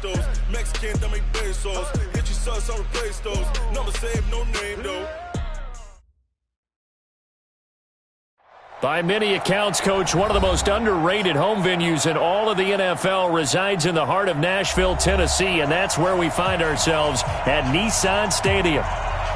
pesos. Mexican, dame pesos. Get your sauce, I'll replace those. Number save, no name, though. By many accounts, Coach, one of the most underrated home venues in all of the NFL resides in the heart of Nashville, Tennessee, and that's where we find ourselves at Nissan Stadium.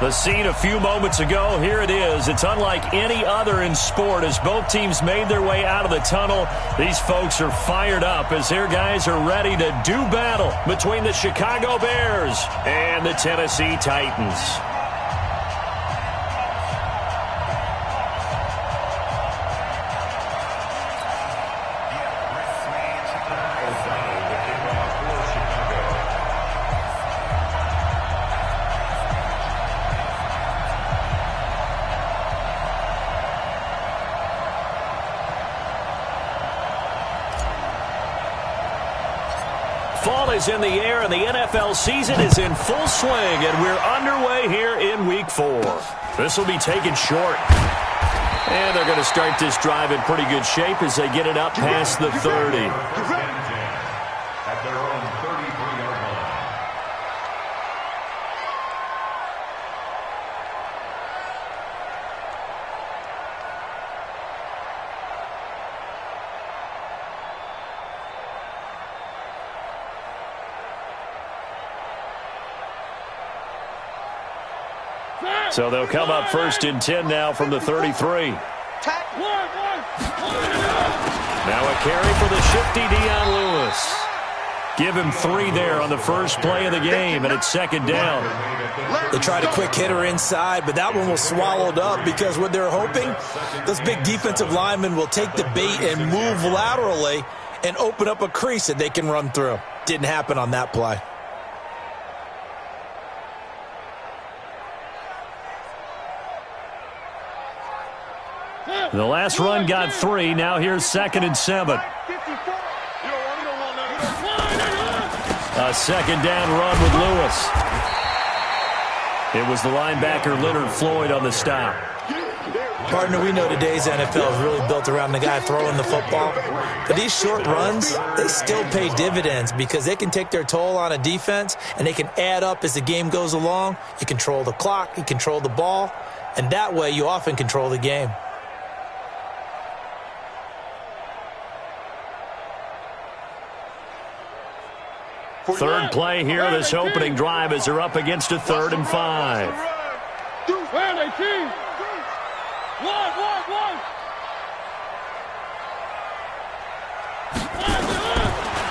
The scene a few moments ago, here it is. It's unlike any other in sport as both teams made their way out of the tunnel. These folks are fired up as their guys are ready to do battle between the Chicago Bears and the Tennessee Titans. Fall is in the air, and the NFL season is in full swing, and we're underway here in Week 4. This will be taken short. And they're going to start this drive in pretty good shape as they get it up past the 30. At their own 33-yard line. So they'll come up 1st and 10 now from the 33. Now a carry for the shifty Dion Lewis. Give him 3 there on the first play of the game, and it's 2nd down. They tried a quick hitter inside, but that one was swallowed up because what they're hoping, those big defensive linemen will take the bait and move laterally and open up a crease that they can run through. Didn't happen on that play. The last run got 3. Now here's 2nd and 7. A 2nd down run with Lewis. It was the linebacker Leonard Floyd on the stop. Partner, we know today's NFL is really built around the guy throwing the football. But these short runs, they still pay dividends because they can take their toll on a defense and they can add up as the game goes along. You control the clock, you control the ball, and that way you often control the game. Third play here, this opening drive as they're up against a 3rd and 5.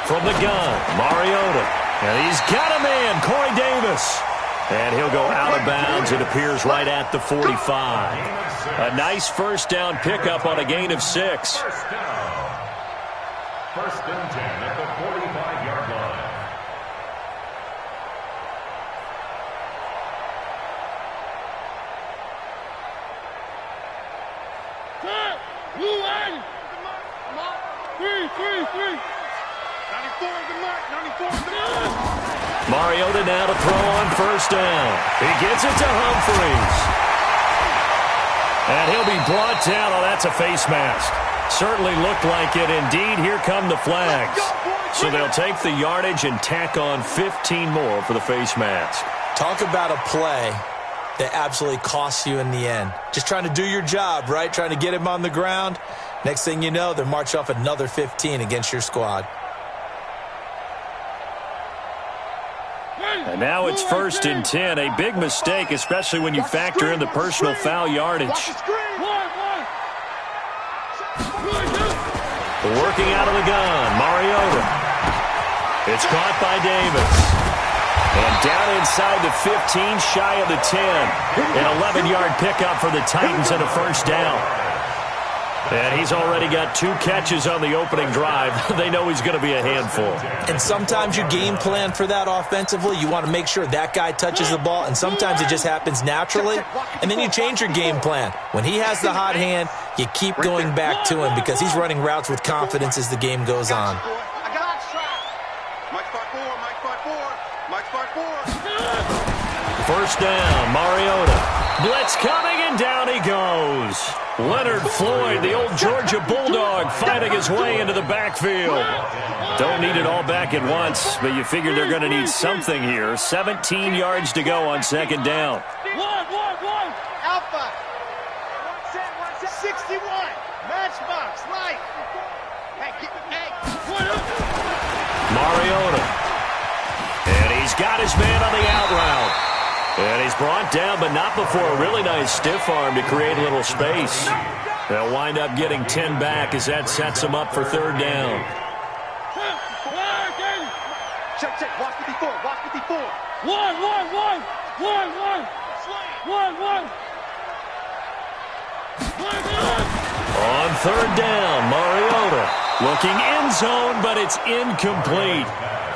From the gun, Mariota. And he's got a man, Corey Davis. And he'll go out of bounds. It appears right at the 45. A nice 1st down pickup on a gain of 6. 1st and 10 at the 45-yard line. Mariota now to throw on 1st down. He gets it to Humphries. And he'll be brought down. Oh, that's a face mask. Certainly looked like it. Indeed, here come the flags. So they'll take the yardage and tack on 15 more for the face mask. Talk about a play that absolutely costs you in the end. Just trying to do your job, right? Trying to get him on the ground. Next thing you know, they're marching off another 15 against your squad. And now it's 1st and 10. A big mistake, especially when you factor in the personal foul yardage. Working out of the gun, Mariota. It's caught by Davis. And down inside the 15, shy of the 10. An 11-yard pickup for the Titans and a 1st down. And he's already got 2 catches on the opening drive. They know he's going to be a handful. And sometimes you game plan for that offensively. You want to make sure that guy touches the ball, and sometimes it just happens naturally. And then you change your game plan. When he has the hot hand, you keep going back to him because he's running routes with confidence as the game goes on. I got strike. Mike, 4. First down, Mariota. Blitz coming, and down he goes. Leonard Floyd, the old Georgia Bulldog, fighting his way into the backfield. Don't need it all back at once, but you figure they're going to need something here. 17 yards to go on second down. Alpha. 61. Matchbox. Light. Hey. Mariota. And he's got his man on the out route. And he's brought down, but not before a really nice stiff arm to create a little space. They'll wind up getting 10 back as that sets them up for third down. Check. Walk 54. One. On third down, Mariota looking end zone, but it's incomplete.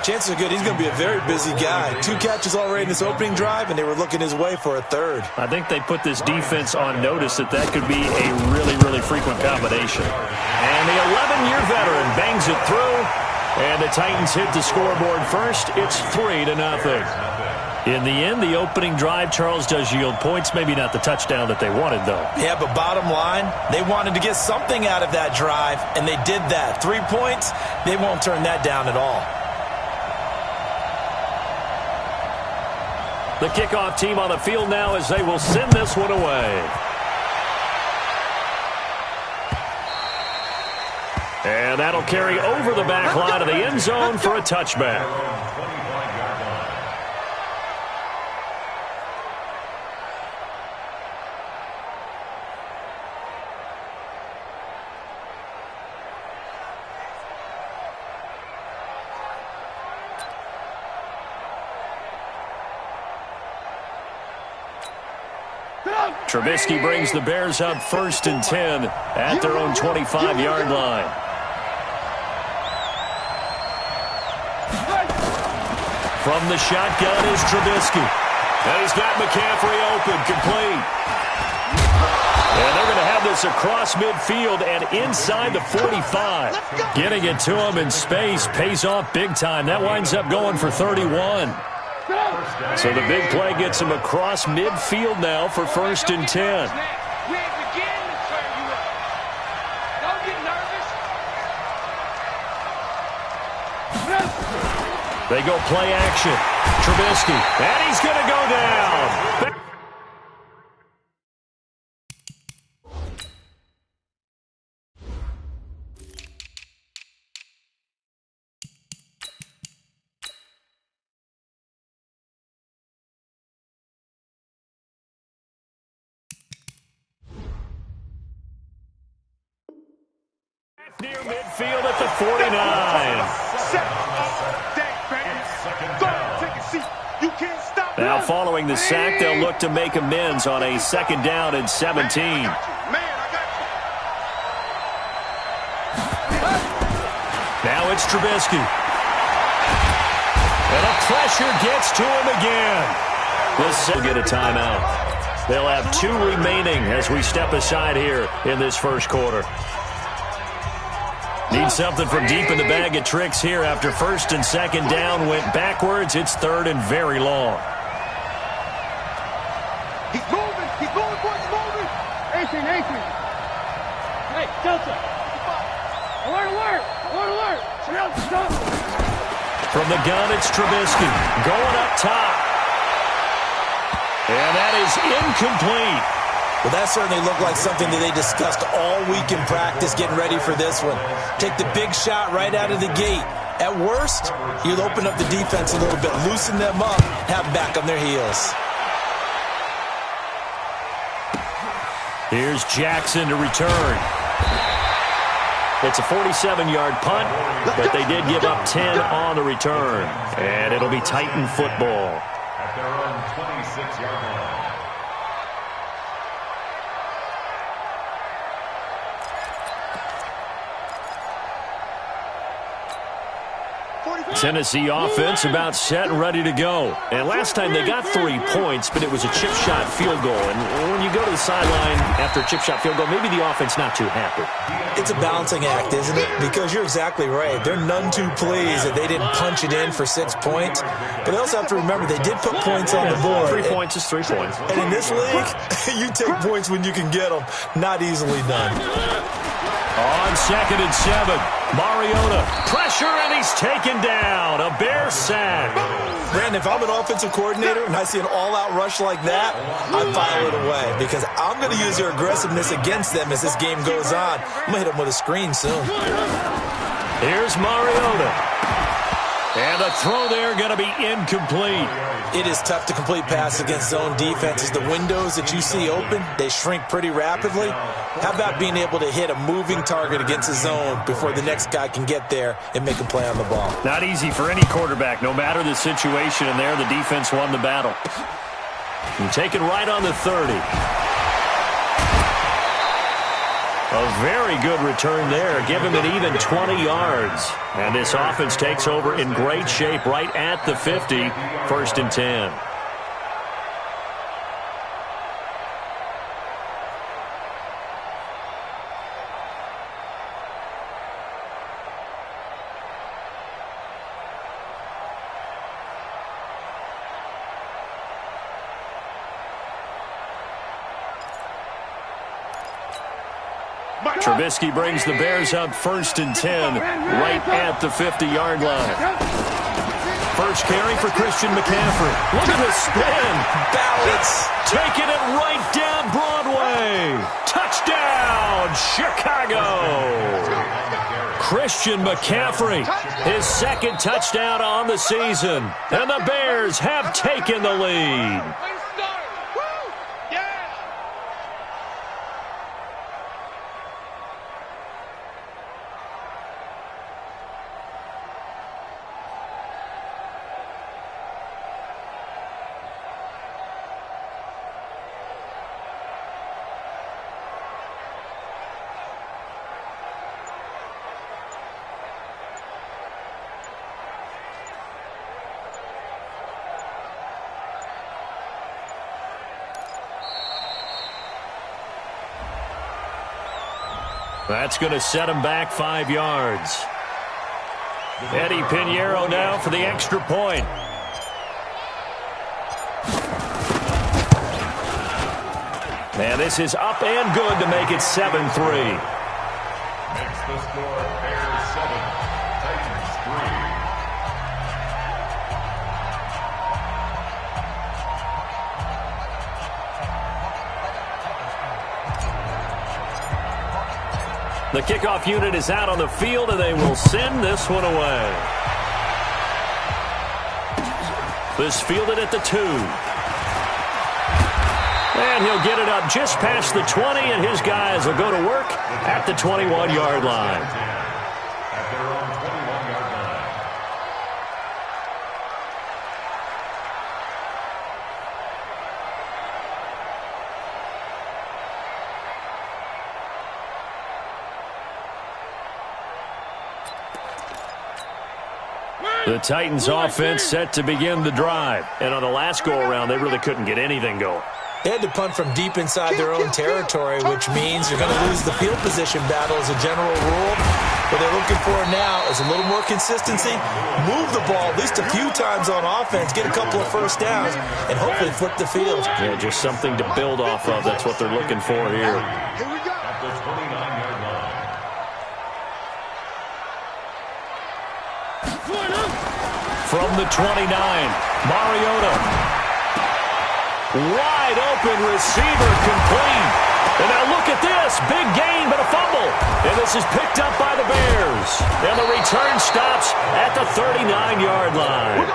Chances are good he's going to be a very busy guy. 2 catches already in this opening drive, and they were looking his way for a third. I think they put this defense on notice that could be a really, really frequent combination. And the 11-year veteran bangs it through, and the Titans hit the scoreboard first. It's 3-0. In the end, the opening drive, Charles, does yield points. Maybe not the touchdown that they wanted, though. Yeah, but bottom line, they wanted to get something out of that drive, and they did that. 3 points, they won't turn that down at all. The kickoff team on the field now as they will send this one away. And that'll carry over the back line of the end zone for a touchback. Trubisky brings the Bears up 1st and 10 at their own 25-yard line. From the shotgun is Trubisky. And he's got McCaffrey open, complete. And they're going to have this across midfield and inside the 45. Getting it to him in space pays off big time. That winds up going for 31. So the big play gets him across midfield now for 1st and 10. They go play action. Trubisky, and he's going to go down. Near midfield at the 49. Now following the sack, they'll look to make amends on a 2nd down and 17. Now it's Trubisky. And the pressure gets to him again. This will get a timeout. They'll have 2 remaining as we step aside here in this first quarter. Need something from deep in the bag of tricks here after 1st and 2nd down went backwards. It's 3rd and very long. He's moving, boys, moving. Nathan. Hey, Delta. Alert. From the gun, it's Trubisky going up top. And that is incomplete. Well, that certainly looked like something that they discussed all week in practice getting ready for this one. Take the big shot right out of the gate. At worst, you'll open up the defense a little bit, loosen them up, have them back on their heels. Here's Jackson to return. It's a 47-yard punt, but they did give up 10 on the return. And it'll be Titan football. At their own 26-yard line. Tennessee offense about set and ready to go. And last time they got 3 points, but it was a chip shot field goal. And when you go to the sideline after a chip shot field goal, maybe the offense not too happy. It's a balancing act, isn't it? Because you're exactly right. They're none too pleased that they didn't punch it in for 6 points. But they also have to remember they did put points on the board. 3 points is 3 points. And in this league, you take points when you can get them. Not easily done. On 2nd and 7, Mariota, pressure, and he's taken down. A Bear sack. Brandon, if I'm an offensive coordinator and I see an all-out rush like that, I file it away because I'm going to use their aggressiveness against them as this game goes on. I'm going to hit them with a screen soon. Here's Mariota. And the throw there going to be incomplete. It is tough to complete passes against zone defenses. The windows that you see open, they shrink pretty rapidly. How about being able to hit a moving target against a zone before the next guy can get there and make a play on the ball? Not easy for any quarterback, no matter the situation. And there, the defense won the battle. And taken right on the 30. A very good return there. Give him an even 20 yards. And this offense takes over in great shape right at the 50. 1st and 10. Trubisky brings the Bears up 1st and 10 right at the 50-yard line. First carry for Christian McCaffrey. Look at the spin. Balance. Taking it right down Broadway. Touchdown, Chicago. Christian McCaffrey, his 2nd touchdown on the season. And the Bears have taken the lead. That's going to set him back 5 yards. Eddie Pinheiro now for the extra point. And this is up and good to make it 7-3. Makes the score Bears 7, Titans 3. The kickoff unit is out on the field, and they will send this one away. This fielded at the 2. And he'll get it up just past the 20, and his guys will go to work at the 21-yard line. At their own 21-yard line. The Titans offense set to begin the drive. And on the last go-around, they really couldn't get anything going. They had to punt from deep inside their own territory, which means you're going to lose the field position battle as a general rule. What they're looking for now is a little more consistency, move the ball at least a few times on offense, get a couple of first downs, and hopefully flip the field. Yeah, just something to build off of. That's what they're looking for here. At the 29-yard line. From the 29, Mariota. Wide open receiver complete. And now look at this. Big gain, but a fumble. And this is picked up by the Bears. And the return stops at the 39-yard line.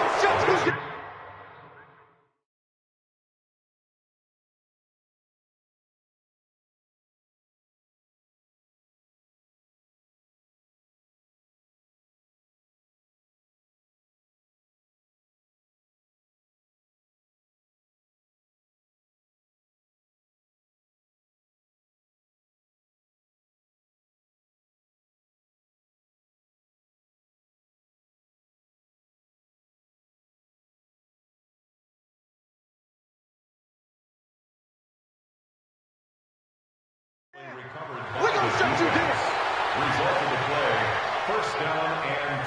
We're going to shut you down. Result of the play, first down and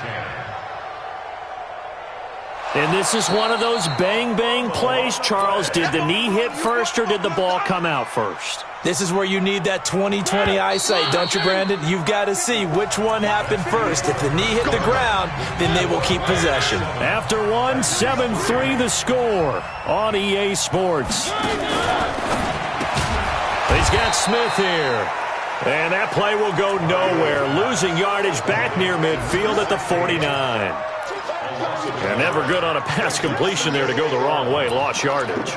10. And this is one of those bang-bang plays, Charles. Did the knee hit first or did the ball come out first? This is where you need that 20/20 eyesight, don't you, Brandon? You've got to see which one happened first. If the knee hit the ground, then they will keep possession. After one, 7-3 the score on EA Sports. He's got Smith here. And that play will go nowhere. Losing yardage back near midfield at the 49. And never good on a pass completion there to go the wrong way. Lost yardage.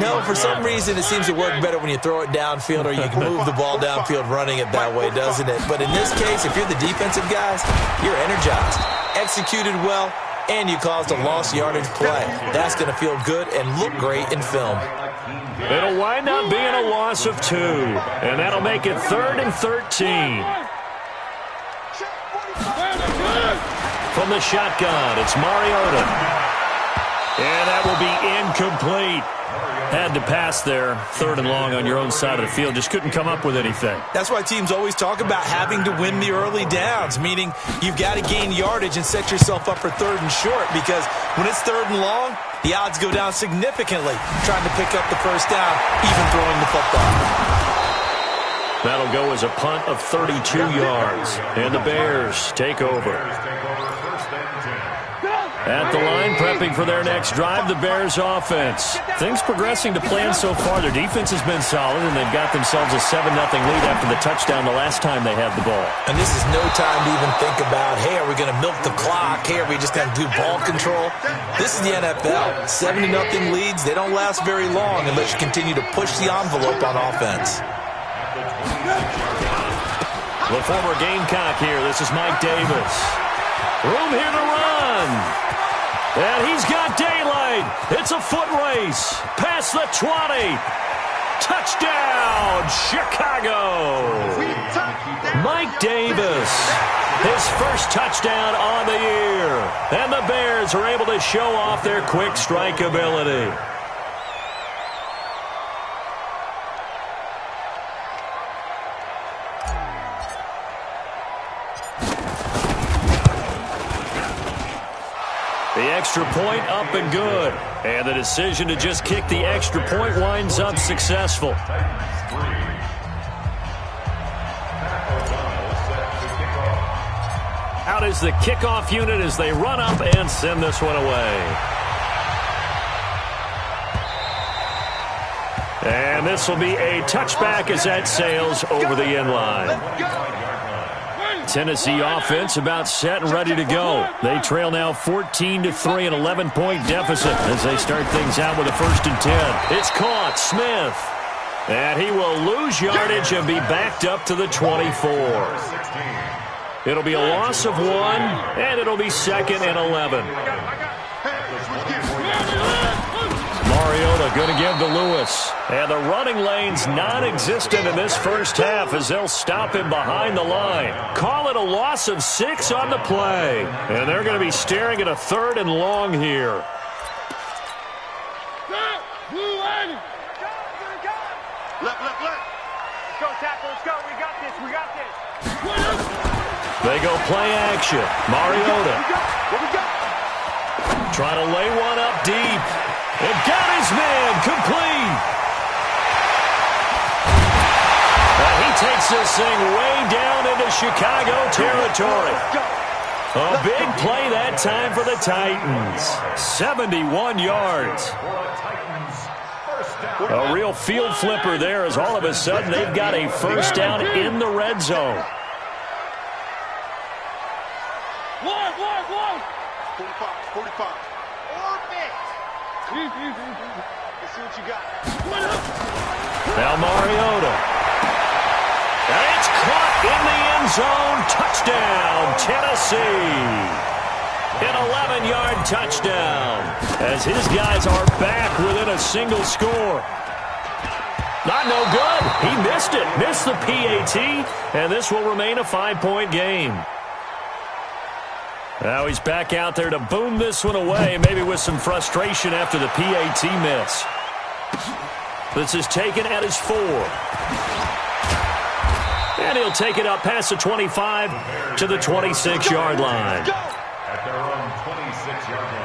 No, for some reason it seems to work better when you throw it downfield or you can move the ball downfield running it that way, doesn't it? But in this case, if you're the defensive guys, you're energized, executed well, and you caused a lost yardage play. That's going to feel good and look great in film. It'll wind up being a loss of 2, and that'll make it 3rd and 13. From the shotgun, it's Mariota. And that will be incomplete. Had to pass there, 3rd and long on your own side of the field. Just couldn't come up with anything. That's why teams always talk about having to win the early downs, meaning you've got to gain yardage and set yourself up for 3rd and short, because when it's 3rd and long, the odds go down significantly trying to pick up the first down, even throwing the football. That'll go as a punt of 32 yards. And the Bears take over. At the line, prepping for their next drive, the Bears offense. Things progressing to plan so far. Their defense has been solid, and they've got themselves a 7-0 lead after the touchdown the last time they had the ball. And this is no time to even think about, hey, are we going to milk the clock? Hey, are we just going to do ball control? This is the NFL. 7-0 leads, they don't last very long unless you continue to push the envelope on offense. The former Gamecock here. This is Mike Davis. Room here to run. And he's got daylight. It's a foot race. Past the 20. Touchdown, Chicago. Mike Davis. His first touchdown on the year. And the Bears are able to show off their quick strike ability. The extra point up and good. And the decision to just kick the extra point winds up successful. Out is the kickoff unit as they run up and send this one away. And this will be a touchback as that sails over the end line. Tennessee offense about set and ready to go. They trail now 14-3, an 11-point deficit as they start things out with a 1st and 10. It's caught, Smith. And he will lose yardage and be backed up to the 24. It'll be a loss of 1, and it'll be 2nd and 11. Mariota going to give to Lewis. And the running lane's non-existent in this first half as they'll stop him behind the line. Call it a loss of 6 on the play. And they're going to be staring at a 3rd and long here. Left. Let's go, tackle. Let's go. We got this. They go play action. Mariota. What we got? Trying to lay one up deep. It got his man complete. And he takes this thing way down into Chicago territory. A big play that time for the Titans. 71 yards. A real field flipper there as all of a sudden they've got a first down in the red zone. 45. Let's see what you got. Now Mariota. And it's caught in the end zone. Touchdown, Tennessee. An 11-yard touchdown as his guys are back within a single score. Not no good. He missed it. Missed the PAT, and this will remain a 5-point game. Now he's back out there to boom this one away, maybe with some frustration after the PAT miss. This is taken at his 4. And he'll take it up past the 25 to the 26-yard line. At their own 26-yard line.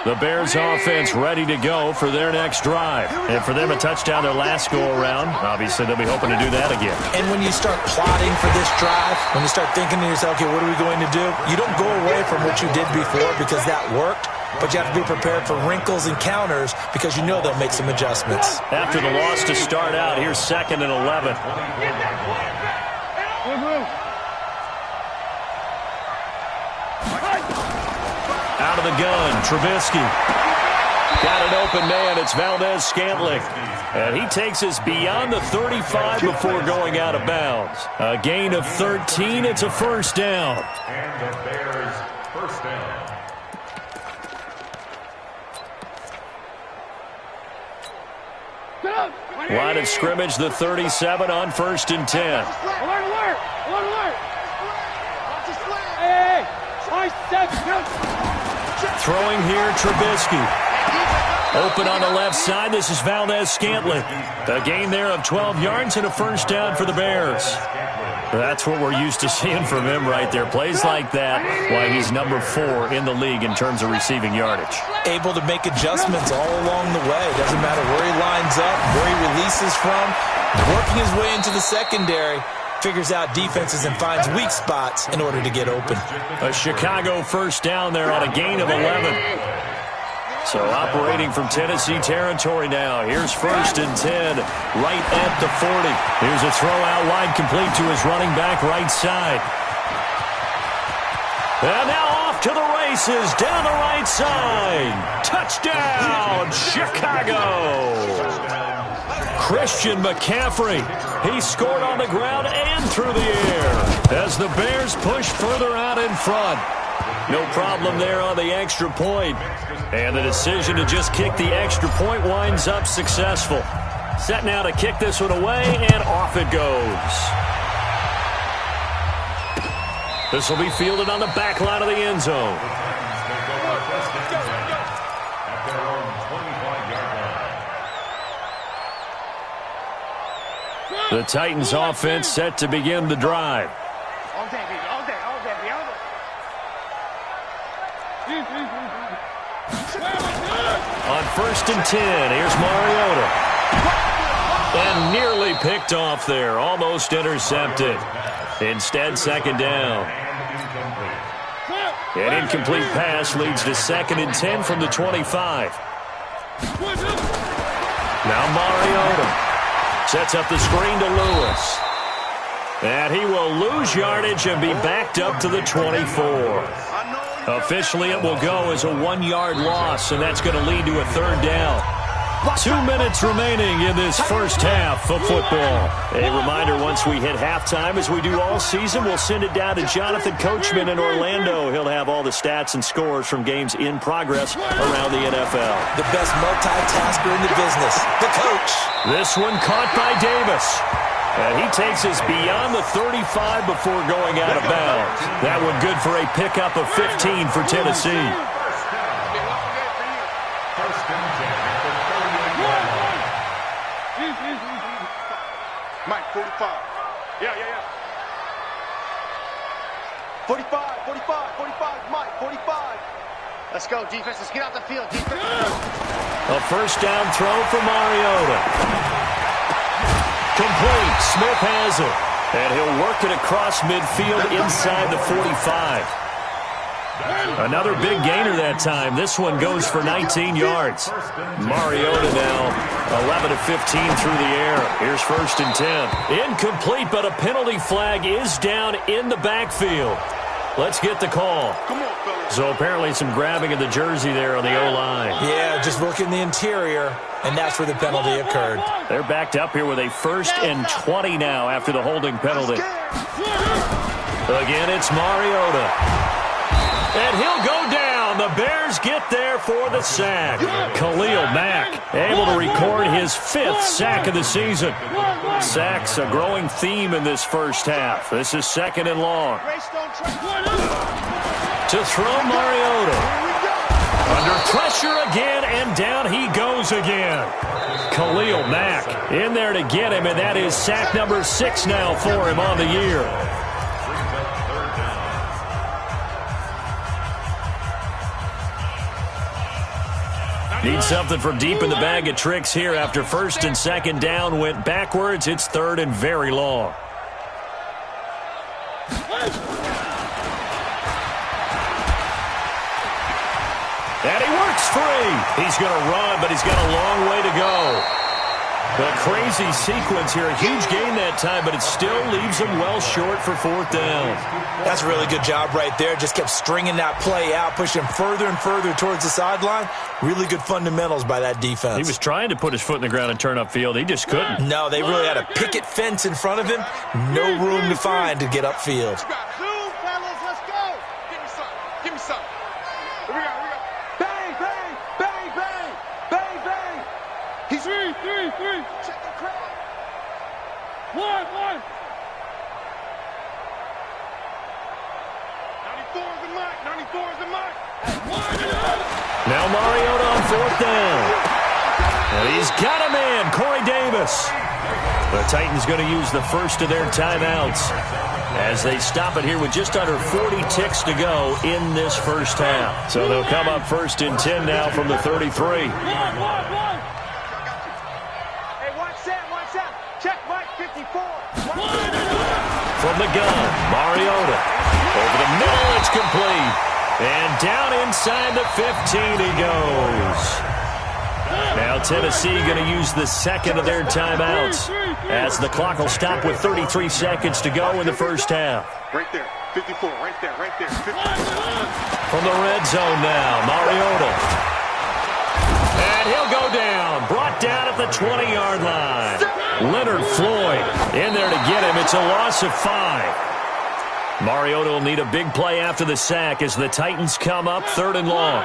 The Bears offense ready to go for their next drive. And for them, a touchdown their last go-around. Obviously, they'll be hoping to do that again. And when you start plotting for this drive, when you start thinking to yourself, okay, what are we going to do? You don't go away from what you did before because that worked. But you have to be prepared for wrinkles and counters because you know they'll make some adjustments. After the loss to start out, here's 2nd and 11. Out of the gun, Trubisky. Got an open man, it's Valdez-Scantling. And he takes us beyond the 35 before going out of bounds. A gain of 13, it's a first down. And the Bears first down. Line of scrimmage, the 37 on 1st and 10. Alert, alert! Alert, alert! Hey, Throwing here, Trubisky. Open on the left side, this is Valdez-Scantling. A gain there of 12 yards and a first down for the Bears. That's what we're used to seeing from him right there. Plays like that, why he's number 4 in the league in terms of receiving yardage. Able to make adjustments all along the way. Doesn't matter where he lines up, where he releases from. Working his way into the secondary, figures out defenses and finds weak spots in order to get open. A Chicago first down there on a gain of 11. So operating from Tennessee territory now. Here's 1st and 10, right at the 40. Here's a throw out wide, complete to his running back right side. And now off to the races, down the right side. Touchdown, Chicago! Christian McCaffrey. He scored on the ground and through the air as the Bears push further out in front. No problem there on the extra point. And the decision to just kick the extra point winds up successful. Set now to kick this one away, and off it goes. This will be fielded on the back line of the end zone. The Titans offense set to begin the drive. On 1st and 10, here's Mariota. And nearly picked off there, almost intercepted. Instead, 2nd down. An incomplete pass leads to 2nd and 10 from the 25. Now Mariota sets up the screen to Lewis. And he will lose yardage and be backed up to the 24. Officially, it will go as a 1-yard loss, and that's going to lead to a 3rd down. 2 minutes remaining in this first half of football. A reminder, once we hit halftime, as we do all season, we'll send it down to Jonathan Coachman in Orlando. He'll have all the stats and scores from games in progress around the NFL. The best multitasker in the business, the coach. This one caught by Davis. And he takes us beyond the 35 before going out of bounds. That one good for a pickup of 15 for Tennessee. Mike, 45. Yeah. 45, Mike, 45. Let's go, defense. Let's get out the field, defense. A first down throw for Mariota. Complete. Smith has it. And he'll work it across midfield inside the 45. Another big gainer that time. This one goes for 19 yards. Mariota now 11 of 15 through the air. Here's 1st and 10. Incomplete, but a penalty flag is down in the backfield. Let's get the call. Come on, fellas. So apparently some grabbing of the jersey there on the O-line. Yeah, just working the interior, and that's where the penalty occurred. They're backed up here with a 1st and 20 now after the holding penalty. Again, it's Mariota. And he'll go down. The Bears get there for the sack. Khalil Mack able to record his 5th sack of the season. Sacks a growing theme in this first half. This is 2nd and long. To throw Mariota. Under pressure again, and down he goes goes again. Khalil Mack in there to get him, and that is sack number 6 now for him on the year. Need something from deep in the bag of tricks here after first and second down went backwards. It's third and very long. And he works free. He's going to run, but he's got a long way to go. A crazy sequence here. A huge gain that time, but it still leaves him well short for fourth down. That's a really good job right there. Just kept stringing that play out, pushing him further and further towards the sideline. Really good fundamentals by that defense. He was trying to put his foot in the ground and turn upfield. He just couldn't. No, they really had a picket fence in front of him. No room to find to get upfield. Three. Check the crowd. One. 94 is the mic. 94 is the mic. Now Mariota on fourth down. And he's got him in. Corey Davis. The Titans going to use the first of their timeouts as they stop it here with just under 40 ticks to go in this first half. So they'll come up first and 10 now from the 33. From the gun, Mariota. Over the middle, it's complete. And down inside the 15 he goes. Now Tennessee going to use the second of their timeouts as the clock will stop with 33 seconds to go in the first half. Right there, 54, right there. 54. From the red zone now, Mariota. And he'll go down. Brought down at the 20-yard line. Leonard Floyd in there to get him. It's a loss of 5. Mariota will need a big play after the sack as the Titans come up third and long.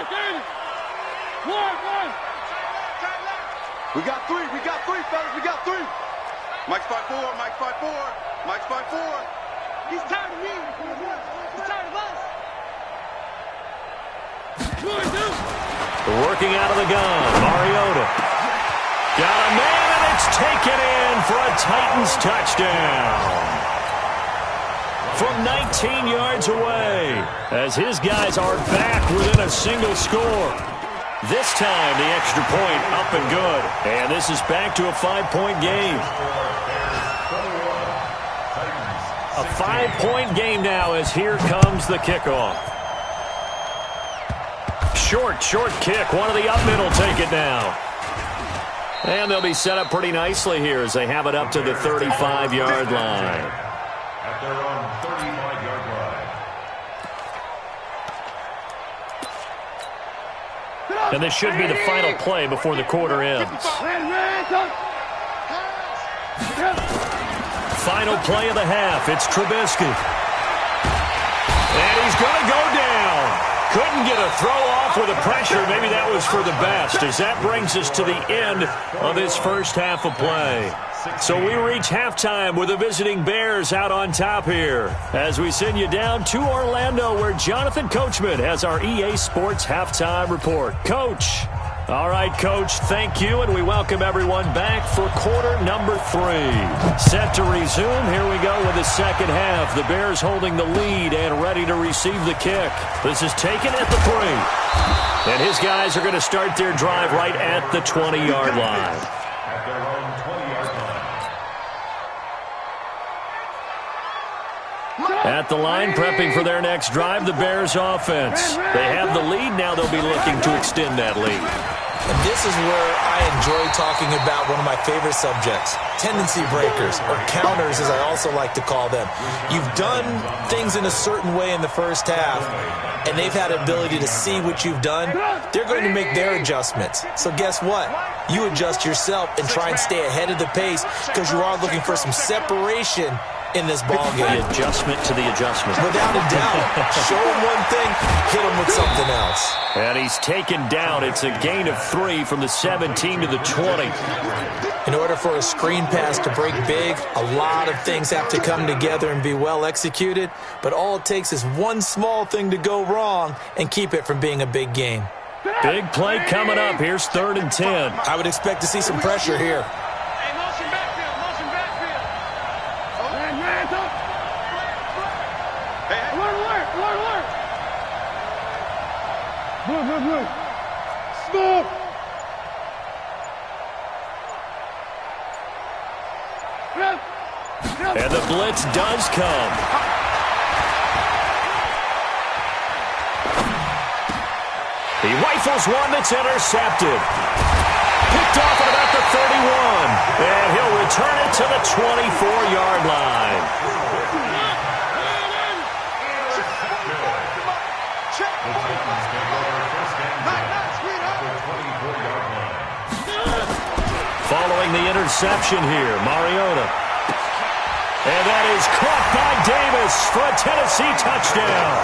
We got three, fellas. We got 3. Mike's 5-4, Mike's 5-4, Mike's 5-4. He's tired of me. He's tired of us. Working out of the gun, Mariota. Got a man, and it's taken in for a Titans touchdown. From 19 yards away, as his guys are back within a single score. This time, the extra point up and good. And this is back to a 5-point game. A 5-point game now as here comes the kickoff. Short kick. One of the up middle take it now. And they'll be set up pretty nicely here as they have it up to the 35-yard line. At their own 35-yard line. And this should be the final play before the quarter ends. Final play of the half. It's Trubisky. And he's going to go down. Couldn't get a throw off with the pressure. Maybe that was for the best, as that brings us to the end of this first half of play. So we reach halftime with the visiting Bears out on top here as we send you down to Orlando where Jonathan Coachman has our EA Sports Halftime Report. Coach. All right, Coach, thank you, and we welcome everyone back for quarter number 3. Set to resume. Here we go with the second half. The Bears holding the lead and ready to receive the kick. This is taken at the 3. And his guys are going to start their drive right at the 20-yard line. At their own 20-yard line. At the line, prepping for their next drive, the Bears offense. They have the lead. Now they'll be looking to extend that lead. And this is where I enjoy talking about one of my favorite subjects, tendency breakers, or counters as I also like to call them. You've done things in a certain way in the first half, and they've had ability to see what you've done. They're going to make their adjustments. So guess what? You adjust yourself and try and stay ahead of the pace because you are looking for some separation in this ball game. The adjustment to the adjustment. Without a doubt. Show him one thing, hit him with something else. And he's taken down. It's a gain of 3 from the 17 to the 20. In order for a screen pass to break big, a lot of things have to come together and be well executed, but all it takes is one small thing to go wrong and keep it from being a big game. Big play coming up. Here's 3rd and 10. I would expect to see some pressure here. Hey, motion backfield, motion backfield. Hey, alert. Good. Stop. And the blitz does come. He rifles one that's intercepted. Picked off at about the 31. And he'll return it to the 24-yard line. Following the interception here, Mariota. And that is caught by Davis for a Tennessee touchdown.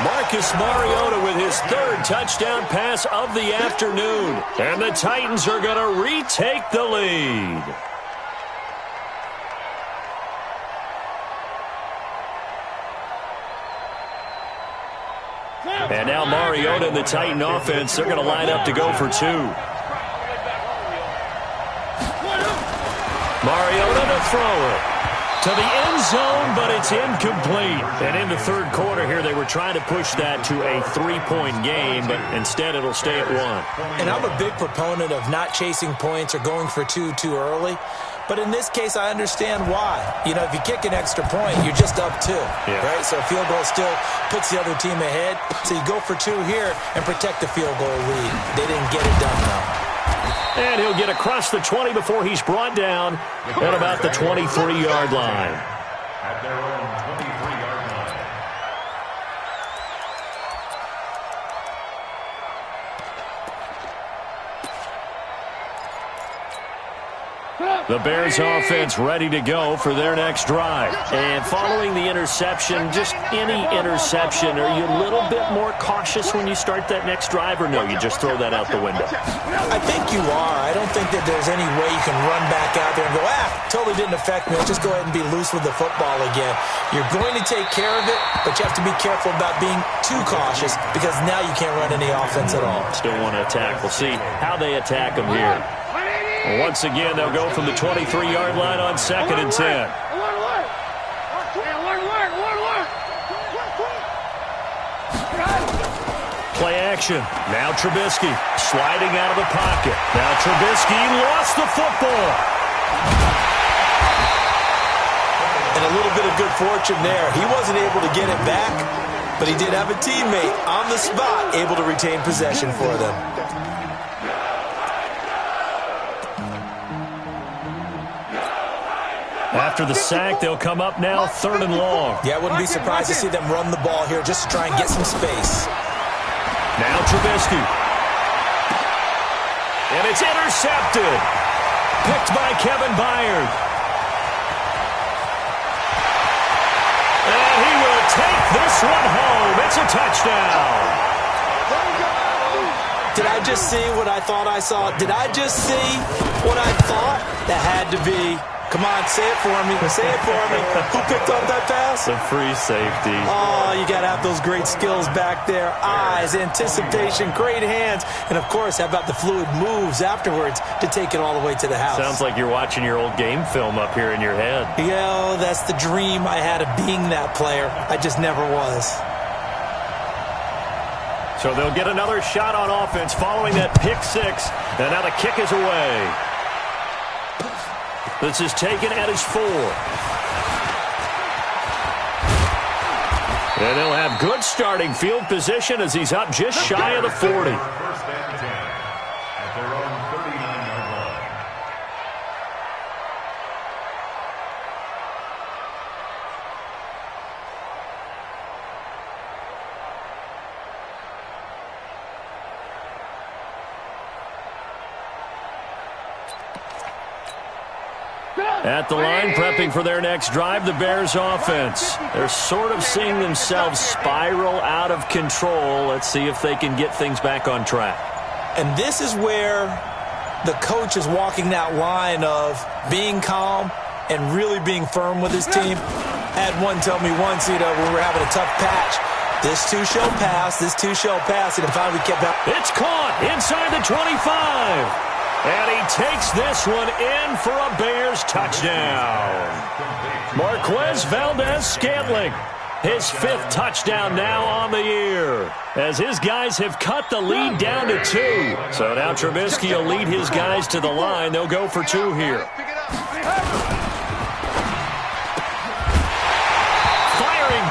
Marcus Mariota with his 3rd touchdown pass of the afternoon. And the Titans are going to retake the lead. And now Mariota and the Titan offense, they're going to line up to go for 2. Mariota to throw it to the end zone, but it's incomplete. And in the 3rd quarter here, they were trying to push that to a 3-point game, but instead it'll stay at 1. And I'm a big proponent of not chasing points or going for 2 too early. But in this case, I understand why. You know, if you kick an extra point, you're just up 2, right? So a field goal still puts the other team ahead. So you go for 2 here and protect the field goal lead. They didn't get it done, though. And he'll get across the 20 before he's brought down at about the 23-yard line. At their own 23-yard line. The Bears offense ready to go for their next drive. And following the interception, just any interception, are you a little bit more cautious when you start that next drive, or no, you just throw that out the window? I think you are. I don't think that there's any way you can run back out there and go, totally didn't affect me. Let's just go ahead and be loose with the football again. You're going to take care of it, but you have to be careful about being too cautious because now you can't run any offense at all. Still want to attack. We'll see how they attack them here. Once again, they'll go from the 23-yard line on 2nd and 10. Play action. Now Trubisky sliding out of the pocket. Now Trubisky lost the football. And a little bit of good fortune there. He wasn't able to get it back, but he did have a teammate on the spot able to retain possession for them. After the sack, they'll come up now 3rd and long. Yeah, I wouldn't be surprised to see them run the ball here just to try and get some space. Now Trubisky. And it's intercepted. Picked by Kevin Byard. And he will take this one home. It's a touchdown. Did I just see what I thought I saw? Did I just see what I thought? That had to be. Come on, say it for me. Say it for me. Who picked up that pass? The free safety. Oh, you got to have those great skills back there. Eyes, anticipation, great hands. And, of course, how about the fluid moves afterwards to take it all the way to the house? Sounds like you're watching your old game film up here in your head. Yeah, that's the dream I had of being that player. I just never was. So they'll get another shot on offense following that pick 6. And now the kick is away. This is taken at his 4. And they'll have good starting field position as he's up just shy of the 40. 1st and 10 at their own 39-yard line. At the line, prepping for their next drive, the Bears offense. They're sort of seeing themselves spiral out of control. Let's see if they can get things back on track. And this is where the coach is walking that line of being calm and really being firm with his team. I had one tell me once, when we were having a tough patch, This too shall pass. This too shall pass. And finally kept out. It's caught inside the 25. And he takes this one in for a Bears touchdown. Marquez Valdez-Scantling, his 5th touchdown now on the year, as his guys have cut the lead down to 2. So now Trubisky will lead his guys to the line. They'll go for 2 here.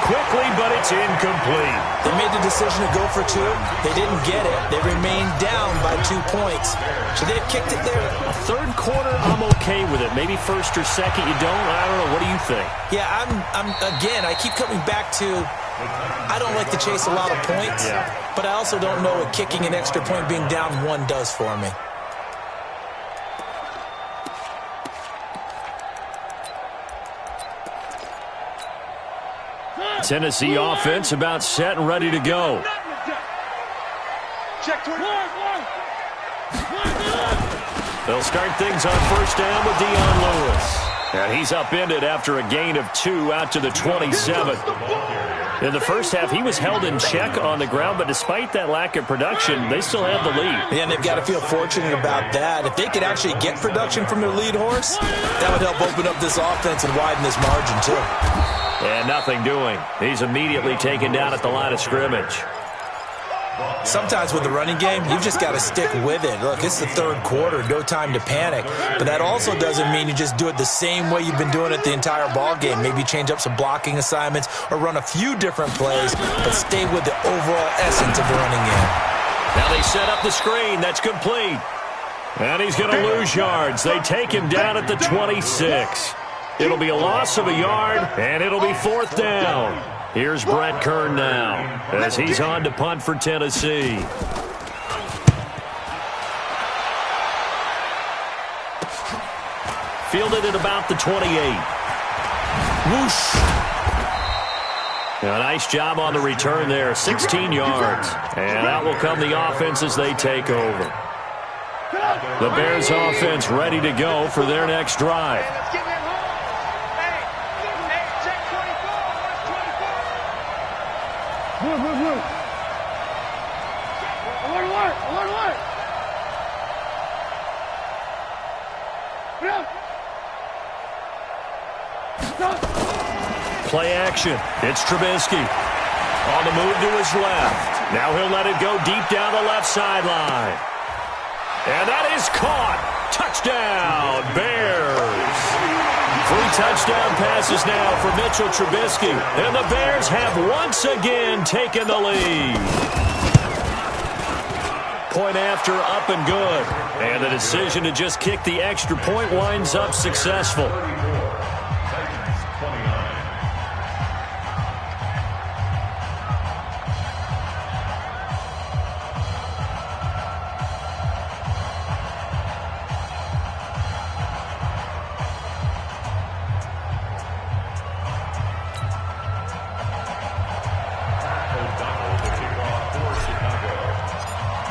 Quickly, but it's incomplete. They made the decision to go for 2. They didn't get it. They remained down by 2 points. Should they have kicked it there? A third quarter, I'm okay with it. Maybe first or second, you don't. I don't know. What do you think? Yeah, again, I keep coming back to, I don't like to chase a lot of points, but I also don't know what kicking an extra point being down 1 does for me. Tennessee offense about set and ready to go. They'll start things on first down with Dion Lewis. And he's upended after a gain of 2 out to the 27. In the first half, he was held in check on the ground, but despite that lack of production, they still have the lead. Yeah, and they've got to feel fortunate about that. If they could actually get production from their lead horse, that would help open up this offense and widen this margin, too. And nothing doing. He's immediately taken down at the line of scrimmage. Sometimes with the running game, you've just got to stick with it. Look, it's the third quarter, no time to panic. But that also doesn't mean you just do it the same way you've been doing it the entire ball game. Maybe change up some blocking assignments or run a few different plays, but stay with the overall essence of the running game. Now they set up the screen. That's complete. And he's going to lose yards. They take him down at the 26. It'll be a loss of a yard, and it'll be 4th down. Here's Brett Kern now, as he's on to punt for Tennessee. Fielded at about the 28. Whoosh. A nice job on the return there, 16 yards. And out will come the offense as they take over. The Bears offense ready to go for their next drive. Play action. It's Trubisky. On the move to his left. Now he'll let it go deep down the left sideline. And that is caught. Touchdown, Bears. 3 touchdown passes now for Mitchell Trubisky. And the Bears have once again taken the lead. Point after, up and good. And the decision to just kick the extra point winds up successful.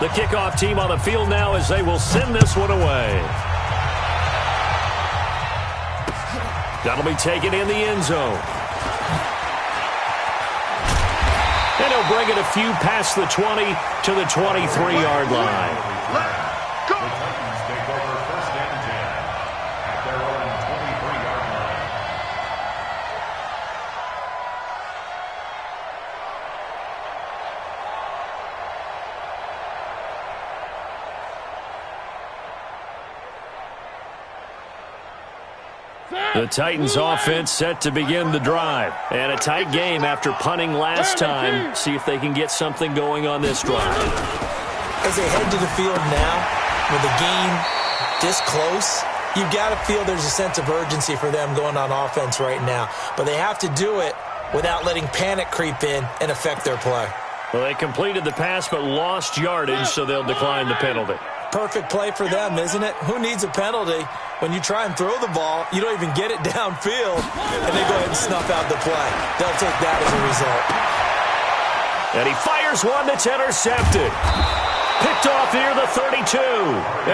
The kickoff team on the field now as they will send this one away. That'll be taken in the end zone. And he'll bring it a few past the 20 to the 23-yard line. The Titans offense set to begin the drive. And a tight game after punting last time. See if they can get something going on this drive. As they head to the field now, with the game this close, you've got to feel there's a sense of urgency for them going on offense right now. But they have to do it without letting panic creep in and affect their play. Well, they completed the pass but lost yardage, so they'll decline the penalty. Perfect play for them, isn't it? Who needs a penalty? When you try and throw the ball, you don't even get it downfield, and they go ahead and snuff out the play. They'll take that as a result. And he fires one that's intercepted. Picked off near the 32,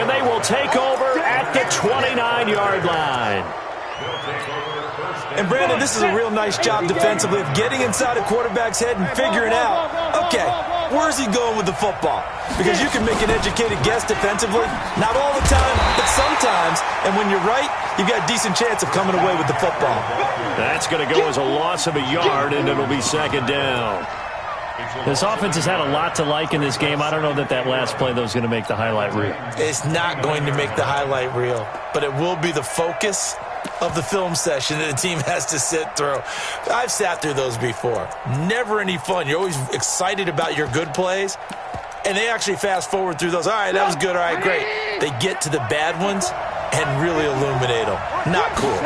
and they will take over at the 29-yard line. They'll take over first And, Brandon, this is a real nice job defensively of getting inside a quarterback's head and figuring out, okay, where's he going with the football? Because you can make an educated guess defensively, not all the time, but sometimes. And when you're right, you've got a decent chance of coming away with the football. That's going to go as a loss of a yard, and it'll be second down. This offense has had a lot to like in this game. I don't know that last play, though, is going to make the highlight reel. It's not going to make the highlight reel, but it will be the focus of the film session that the team has to sit through. I've sat through those before. Never any fun. You're always excited about your good plays, and they actually fast forward through those. All right, that was good. All right, great. They get to the bad ones and really illuminate them. Not cool.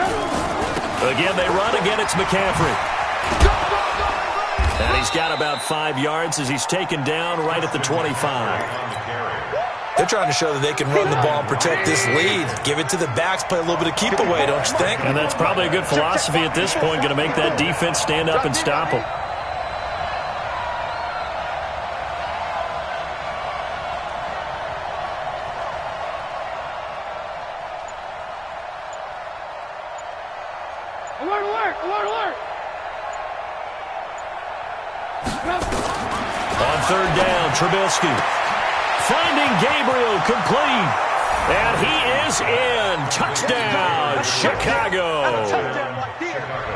Again, they run. Again, it's McCaffrey. And he's got about 5 yards as he's taken down right at the 25. They're trying to show that they can run the ball and protect this lead. Give it to the backs, play a little bit of keep away, don't you think? And that's probably a good philosophy at this point, going to make that defense stand up and stop them. Alert, alert, alert, alert! On third down, Trubisky. Finding Gabriel complete. And he is in. Touchdown, Chicago.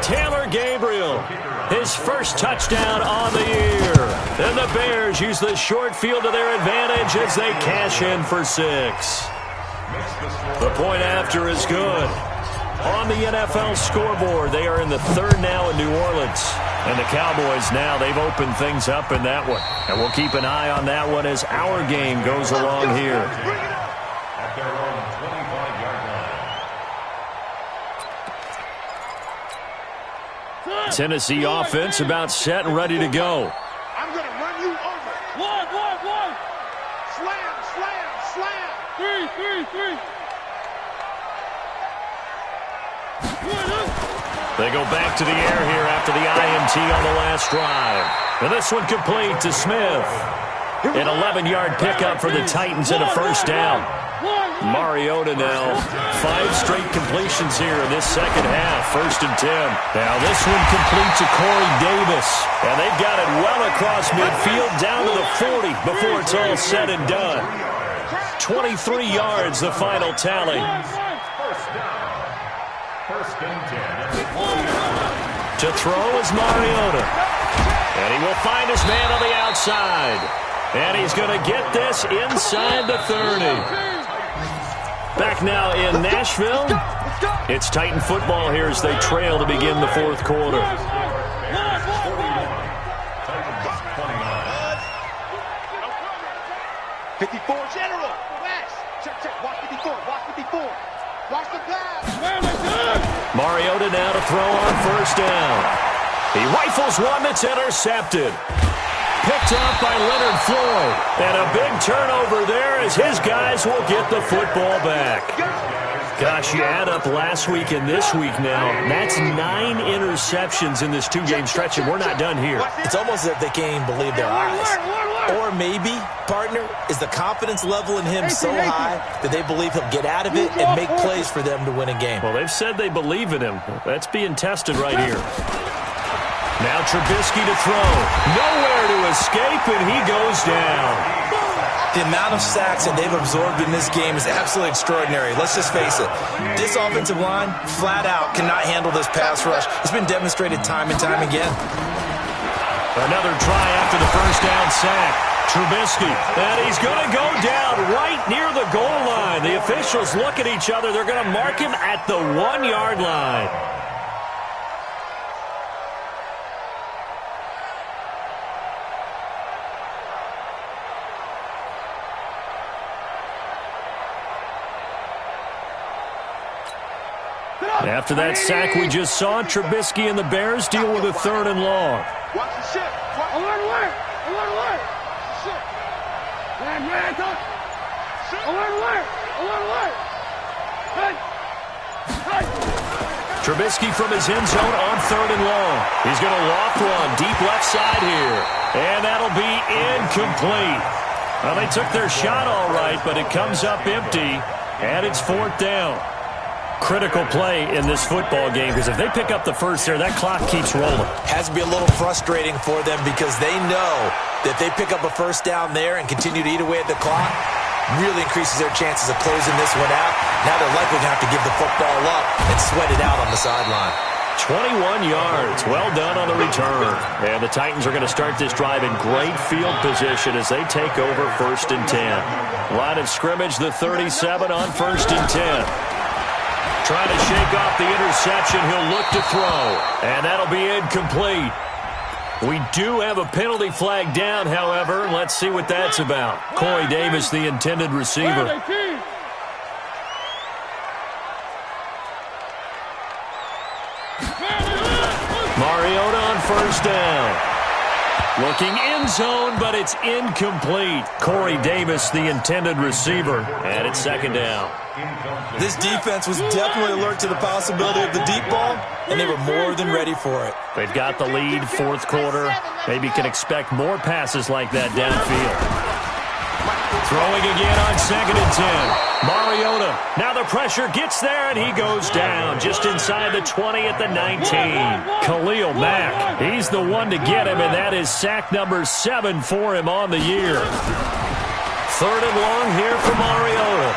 Taylor Gabriel, his first touchdown on the year. And the Bears use the short field to their advantage as they cash in for 6. The point after is good. On the NFL scoreboard, they are in the third now in New Orleans. And the Cowboys now, they've opened things up in that one. And we'll keep an eye on that one as our game goes along here. At their own 25-yard line. Tennessee offense about set and ready to go. I'm going to run you over. One. Slam, slam, slam. Three. They go back to the air here after the INT on the last drive. And this one complete to Smith. An 11-yard pickup for the Titans and a first down. Mariota now 5 straight completions here in this second half. 1st and 10. Now this one complete to Corey Davis. And they've got it well across midfield down to the 40 before it's all said and done. 23 yards the final tally. First and 10. To throw is Mariota. And he will find his man on the outside. And he's going to get this inside the 30. Back now in Nashville. It's Titan football here as they trail to begin the 4th quarter. 54 general. West. Check. Watch 54. Watch the pass. Mariota now to throw on first down. He rifles one that's intercepted. Picked up by Leonard Floyd. And a big turnover there as his guys will get the football back. Gosh, you add up last week and this week now. That's 9 interceptions in this 2-game stretch, and we're not done here. It's almost as if they can't even believe their eyes. Or maybe, partner, is the confidence level in him so high that they believe he'll get out of it and make plays for them to win a game. Well, they've said they believe in him. That's being tested right here. Now Trubisky to throw. Nowhere to escape, and he goes down. The amount of sacks that they've absorbed in this game is absolutely extraordinary. Let's just face it. This offensive line, flat out, cannot handle this pass rush. It's been demonstrated time and time again. Another try after the first down sack. Trubisky, and he's going to go down right near the goal line. The officials look at each other. They're going to mark him at the 1-yard line. After that sack we just saw, Trubisky and the Bears deal with a 3rd and long. Watch the ship. Alert. Ship. Alert. Hey. Trubisky from his end zone on 3rd and long. He's going to loft one deep left side here. And that'll be incomplete. Well, they took their shot all right, but it comes up empty. And it's 4th down. critical play in this football game because if they pick up the first there, that clock keeps rolling. Has to be a little frustrating for them because they know that they pick up a first down there and continue to eat away at the clock, really increases their chances of closing this one out. Now they're likely going to have to give the football up and sweat it out on the sideline. 21 yards. Well done on the return. And the Titans are going to start this drive in great field position as they take over 1st and 10. Line of scrimmage, the 37 on 1st and 10. Trying to shake off the interception. He'll look to throw. And that'll be incomplete. We do have a penalty flag down, however. Let's see what that's about. Corey Davis, the intended receiver. Mariota on 1st down. Looking end zone, but it's incomplete. Corey Davis, the intended receiver. And it's 2nd down. This defense was definitely alert to the possibility of the deep ball, and they were more than ready for it. They've got the lead, 4th quarter. Maybe can expect more passes like that downfield. Throwing again on 2nd and 10. Mariota. Now the pressure gets there, and he goes down just inside the 20 at the 19. Khalil Mack. He's the one to get him, and that is sack number 7 for him on the year. 3rd and long here for Mariota.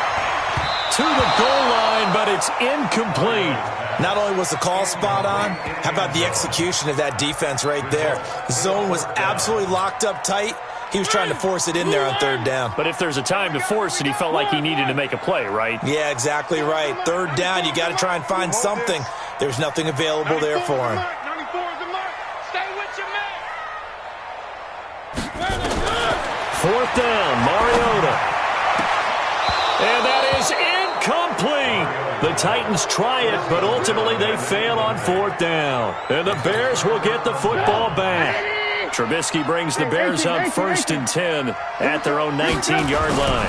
To the goal line, but it's incomplete. Not only was the call spot on, how about the execution of that defense right there? The zone was absolutely locked up tight. He was trying to force it in there on 3rd down. But if there's a time to force it, he felt like he needed to make a play, right? Yeah, exactly right. 3rd down, you got to try and find something. There's nothing available there for him. 4th down, Mariota. And that is incomplete. The Titans try it, but ultimately they fail on 4th down. And the Bears will get the football back. Trubisky brings the Bears up 1st and 10 at their own 19-yard line.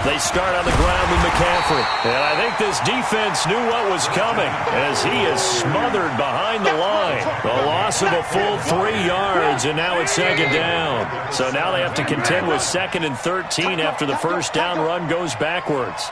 They start on the ground with McCaffrey. And I think this defense knew what was coming as he is smothered behind the line. The loss of a full 3 yards, and now it's 2nd down. So now they have to contend with 2nd and 13 after the 1st down run goes backwards.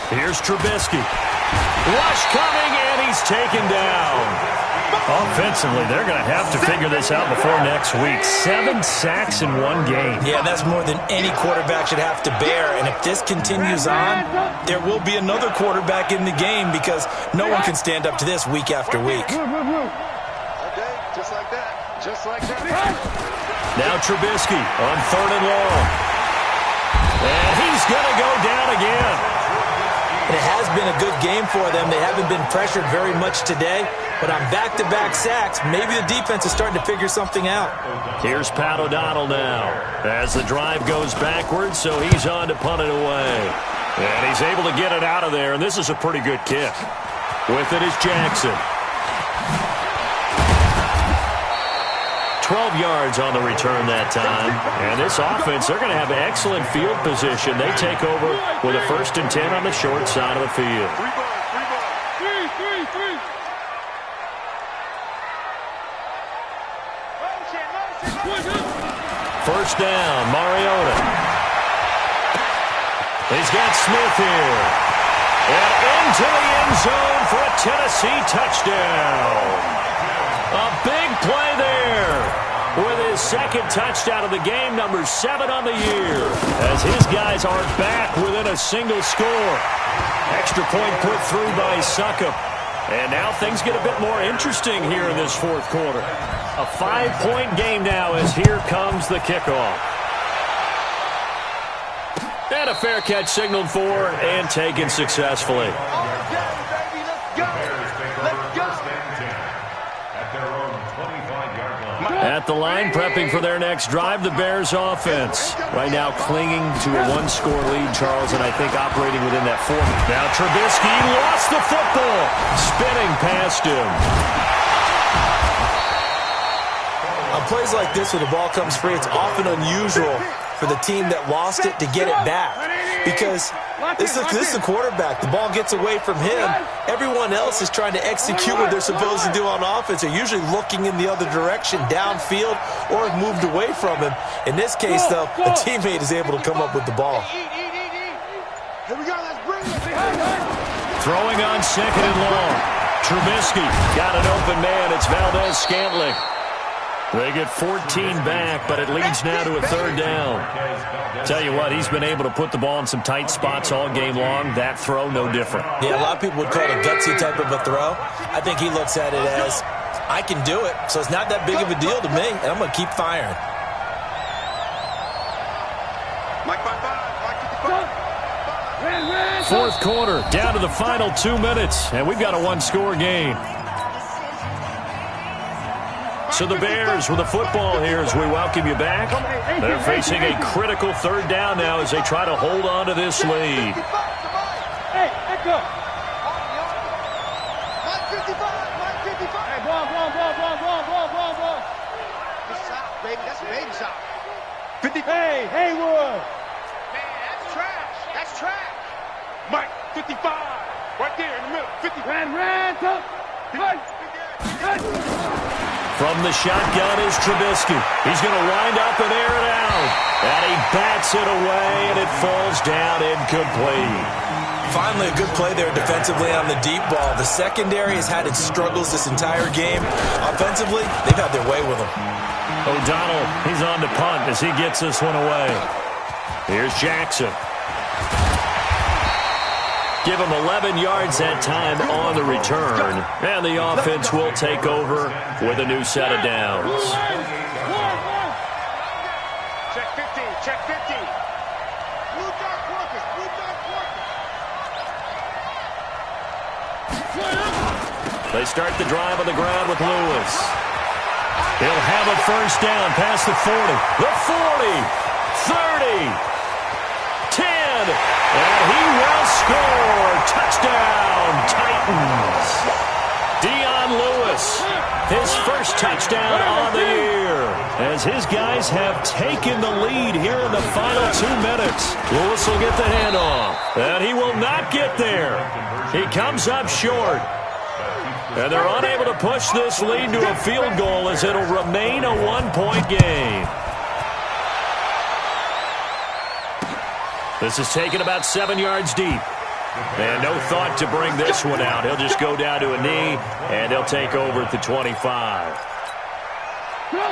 Here's Trubisky. Rush coming, and he's taken down. Offensively, they're going to have to figure this out before next week. 7 sacks in 1 game. Yeah, that's more than any quarterback should have to bear. And if this continues on, there will be another quarterback in the game because no one can stand up to this week after week. Okay, just like that. Just like that. Now Trubisky on 3rd and long. And he's going to go down again. And it has been a good game for them. They haven't been pressured very much today. But on back-to-back sacks, maybe the defense is starting to figure something out. Here's Pat O'Donnell now as the drive goes backwards, so he's on to punt it away. And he's able to get it out of there, and this is a pretty good kick. With it is Jackson. 12 yards on the return that time. And this offense, they're going to have excellent field position. They take over with a 1st and 10 on the short side of the field. First down, Mariota. He's got Smith here. And into the end zone for a Tennessee touchdown. A big play there with his 2nd touchdown of the game, number 7 on the year, as his guys are back within a single score. Extra point put through by Succop. And now things get a bit more interesting here in this 4th quarter. A 5-point game now as here comes the kickoff. And a fair catch signaled for and taken successfully. At the line, prepping for their next drive, the Bears offense. Right now clinging to a 1-score lead, Charles, and I think operating within that 4. Now Trubisky lost the football. Spinning past him. On plays like this where the ball comes free, it's often unusual for the team that lost it to get it back. Because this is the quarterback. The ball gets away from him. Everyone else is trying to execute what they're supposed to do on offense. They're usually looking in the other direction, downfield, or have moved away from him. In this case, though, a teammate is able to come up with the ball. Here we go, let's bring it. Throwing on second and long. Trubisky got an open man. It's Valdez-Scantling. They get 14 back, but it leads now to a third down. Tell you what, he's been able to put the ball in some tight spots all game long. That throw, no different. Yeah, a lot of people would call it a gutsy type of a throw. I think he looks at it as, I can do it, so it's not that big of a deal to me, and I'm going to keep firing. Fourth quarter, down to the final 2 minutes, and we've got a one-score game. So the Bears with the football here as we welcome you back. They're facing a critical third down now as they try to hold on to this lead. Hey, let go. Hey, ball. Good shot, baby. That's a baby shot. 50. Hey, Haywood. Man, that's trash. That's trash. Mike, 55. Right there in the middle. 50. Ran, tough. From the shotgun is Trubisky. He's going to wind up and air it out. And he bats it away, and it falls down incomplete. Finally, a good play there defensively on the deep ball. The secondary has had its struggles this entire game. Offensively, they've had their way with them. O'Donnell, he's on to punt as he gets this one away. Here's Jackson. Give him 11 yards that time on the return. And the offense will take over with a new set of downs. Check 15. Check 15. Blue dark workers. They start the drive on the ground with Lewis. He'll have a first down past the 40. The 40. 30. 10. And he will score. Touchdown, Titans. Dion Lewis, his first touchdown on the year, as his guys have taken the lead here in the final 2 minutes. Lewis will get the handoff, and he will not get there. He comes up short. And they're unable to push this lead to a field goal as it'll remain a one-point game. This is taken about 7 yards deep. And no thought to bring this one out. He'll just go down to a knee, and they'll take over at the 25.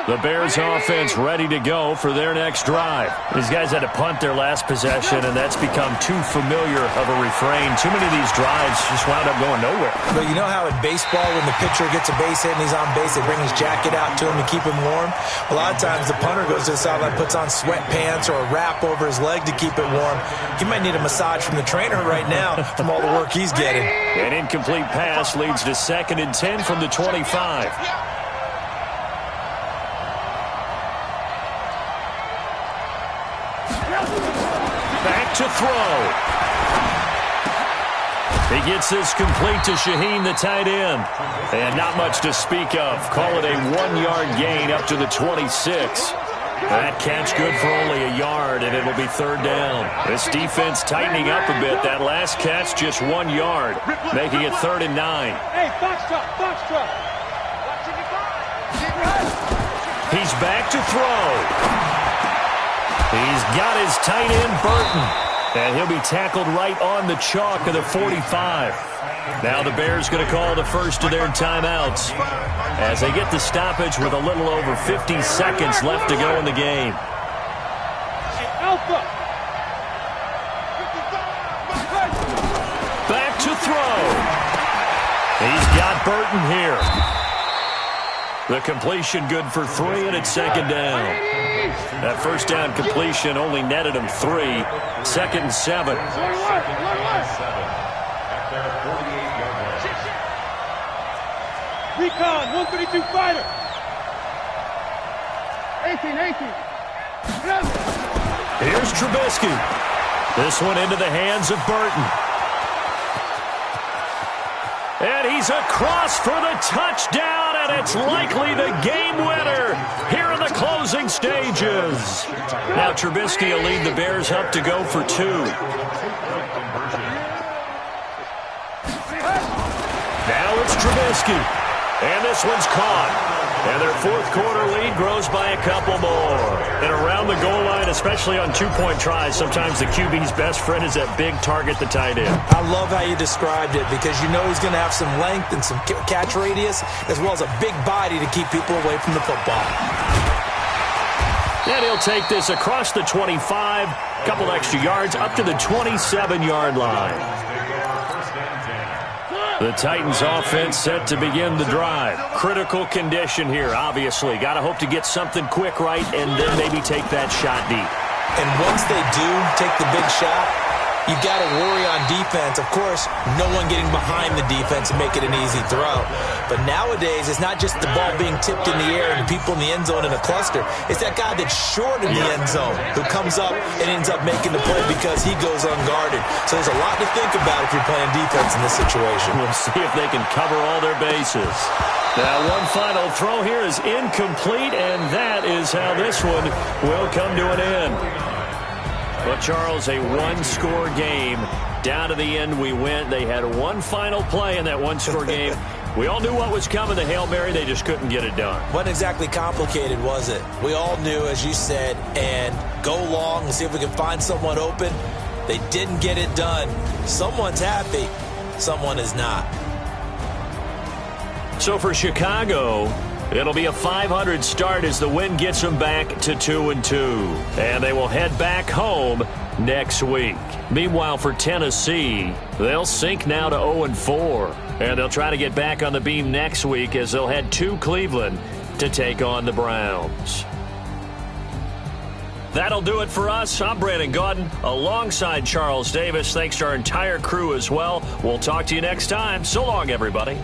The Bears offense ready to go for their next drive. These guys had to punt their last possession, and that's become too familiar of a refrain. Too many of these drives just wound up going nowhere. But you know how in baseball, when the pitcher gets a base hit and he's on base, they bring his jacket out to him to keep him warm? A lot of times the punter goes to the sideline, puts on sweatpants or a wrap over his leg to keep it warm. He might need a massage from the trainer right now from all the work he's getting. An incomplete pass leads to 2nd and 10 from the 25. Back to throw. He gets this complete to Shaheen, the tight end. And not much to speak of. Call it a 1-yard gain up to the 26. That catch good for only a yard, and it'll be third down. This defense tightening up a bit. That last catch just 1 yard, making it 3rd and 9. Hey, box truck. He's back to throw. He's got his tight end, Burton. And he'll be tackled right on the chalk of the 45. Now the Bears going to call the first of their timeouts as they get the stoppage with a little over 50 seconds left to go in the game. Back to throw. He's got Burton here. The completion good for 3, and it's 2nd down. That first down completion only netted him 3. 2nd and 7. Recon, 132 fighter. 18. Here's Trubisky. This one into the hands of Burton. And he's across for the touchdown, and it's likely the game winner here in the closing stages. Now Trubisky will lead the Bears up to go for 2. Now it's Trubisky, and this one's caught. And their fourth quarter lead grows by a couple more. And around the goal line, especially on two-point tries, sometimes the QB's best friend is that big target, the tight end. I love how you described it because you know he's going to have some length and some catch radius as well as a big body to keep people away from the football. And he'll take this across the 25, couple extra yards, up to the 27-yard line. The Titans offense set to begin the drive. Critical condition here, obviously. Got to hope to get something quick right and then maybe take that shot deep. And once they do take the big shot, you got to worry on defense. Of course, no one getting behind the defense and make it an easy throw. But nowadays, it's not just the ball being tipped in the air and people in the end zone in a cluster. It's that guy that's short in the end zone who comes up and ends up making the play because he goes unguarded. So there's a lot to think about if you're playing defense in this situation. We'll see if they can cover all their bases. Now, one final throw here is incomplete, and that is how this one will come to an end. But, Charles, a one-score game. Down to the end we went. They had one final play in that one-score game. We all knew what was coming, the Hail Mary. They just couldn't get it done. Wasn't exactly complicated, was it? We all knew, as you said, and go long and see if we can find someone open. They didn't get it done. Someone's happy. Someone is not. So for Chicago, it'll be a .500 start as the win gets them back to 2-2. And they will head back home next week. Meanwhile, for Tennessee, they'll sink now to 0-4. And they'll try to get back on the beam next week as they'll head to Cleveland to take on the Browns. That'll do it for us. I'm Brandon Gaudin alongside Charles Davis. Thanks to our entire crew as well. We'll talk to you next time. So long, everybody.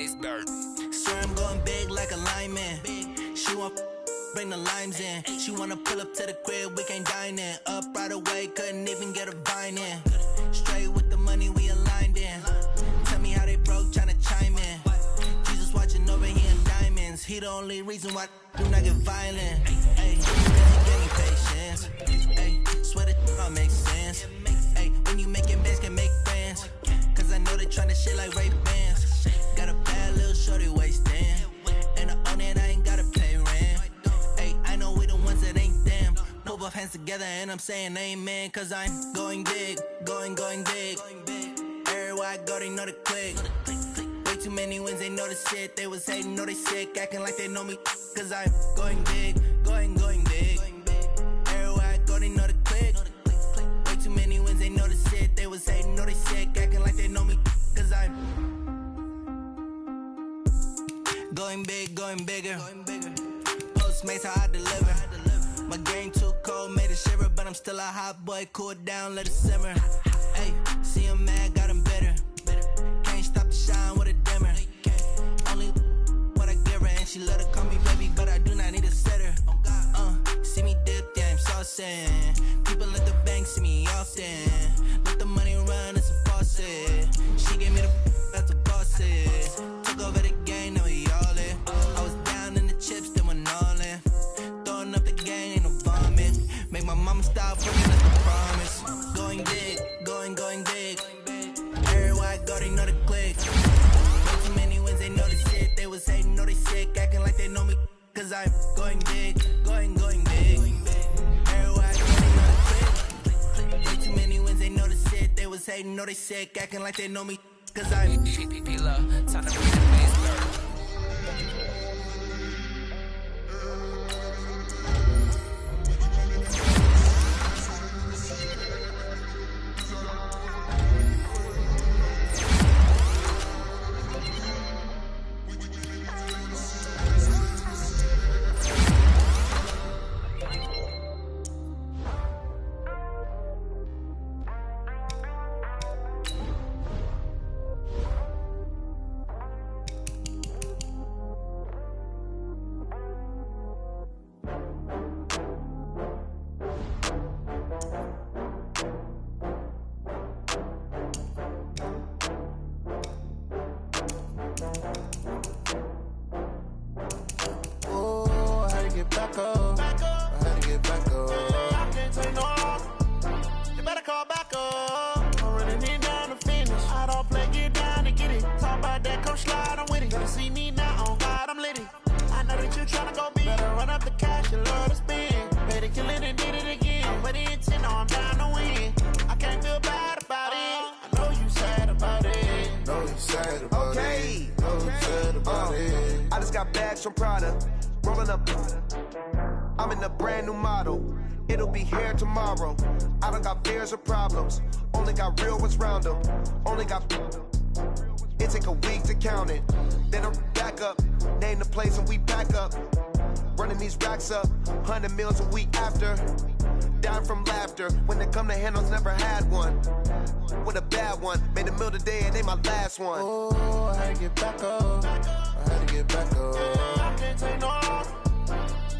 Swear I'm going big like a lineman. She want bring the limes in. She wanna pull up to the crib, we can't dine in. Up right away, couldn't even get a vine in. Straight with the money we aligned in. Tell me how they broke, tryna chime in. Jesus watching over here in diamonds. He the only reason why I do not get violent. Ayy, give me patience. Ayy, swear that all makes sense. Ayy, when you making bands, can make friends. Cause I know they tryna shit like Ray-Bans. Got a bad little shorty wasting. And I own it, I ain't gotta pay rent. Ayy, I know we the ones that ain't them. Put both hands together and I'm saying amen. Cause I'm going big, going big. Everywhere I go, they know the click. Way too many wins, they know the shit. They was hating, know they sick, acting like they know me. Cause I'm going big, going big. Everywhere I go, they know the click. Way too many wins, they know the shit. They was hating, know they sick, acting like they know me. Cause I'm going big, going bigger. Postmates how I deliver. My game too cold, made it shiver, but I'm still a hot boy. Cool down, let it simmer. Hey, see him mad, got him bitter. Can't stop the shine with a dimmer. Only what I give her, and she let her call me baby, but I do not need a sitter. See me dip, yeah, I'm saucing. People at the bank see me often. Let the money run, it's a faucet. She gave me the that's a boss is. Took over the game, now we all in. I was down in the chips, then went all in. Throwing up the gang, ain't no vomit. Make my mama stop working, that's the promise. Going big, going big. Everywhere I go, they know the click. Way too many wins, they know the shit. They was hating, know they sick, acting like they know me. Cause I'm going big, going big. Everywhere I go, they know the click. Way too many wins, they know the shit. They was hating, know they sick, acting like they know me. Cause I'm time to bring the bass bird. From Prada, rolling up. I'm in a brand new model. It'll be here tomorrow. I don't got fears or problems. Only got real ones round them. Only got. It take a week to count it. Then I'm back up. Name the place and we pack up. Running these racks up. 100 meals a week after. Down from laughter. When they come to handles, never had one. With a bad one. Made a meal today and they my last one. Oh, I had to get back up. I had to get back up. I can't take no off.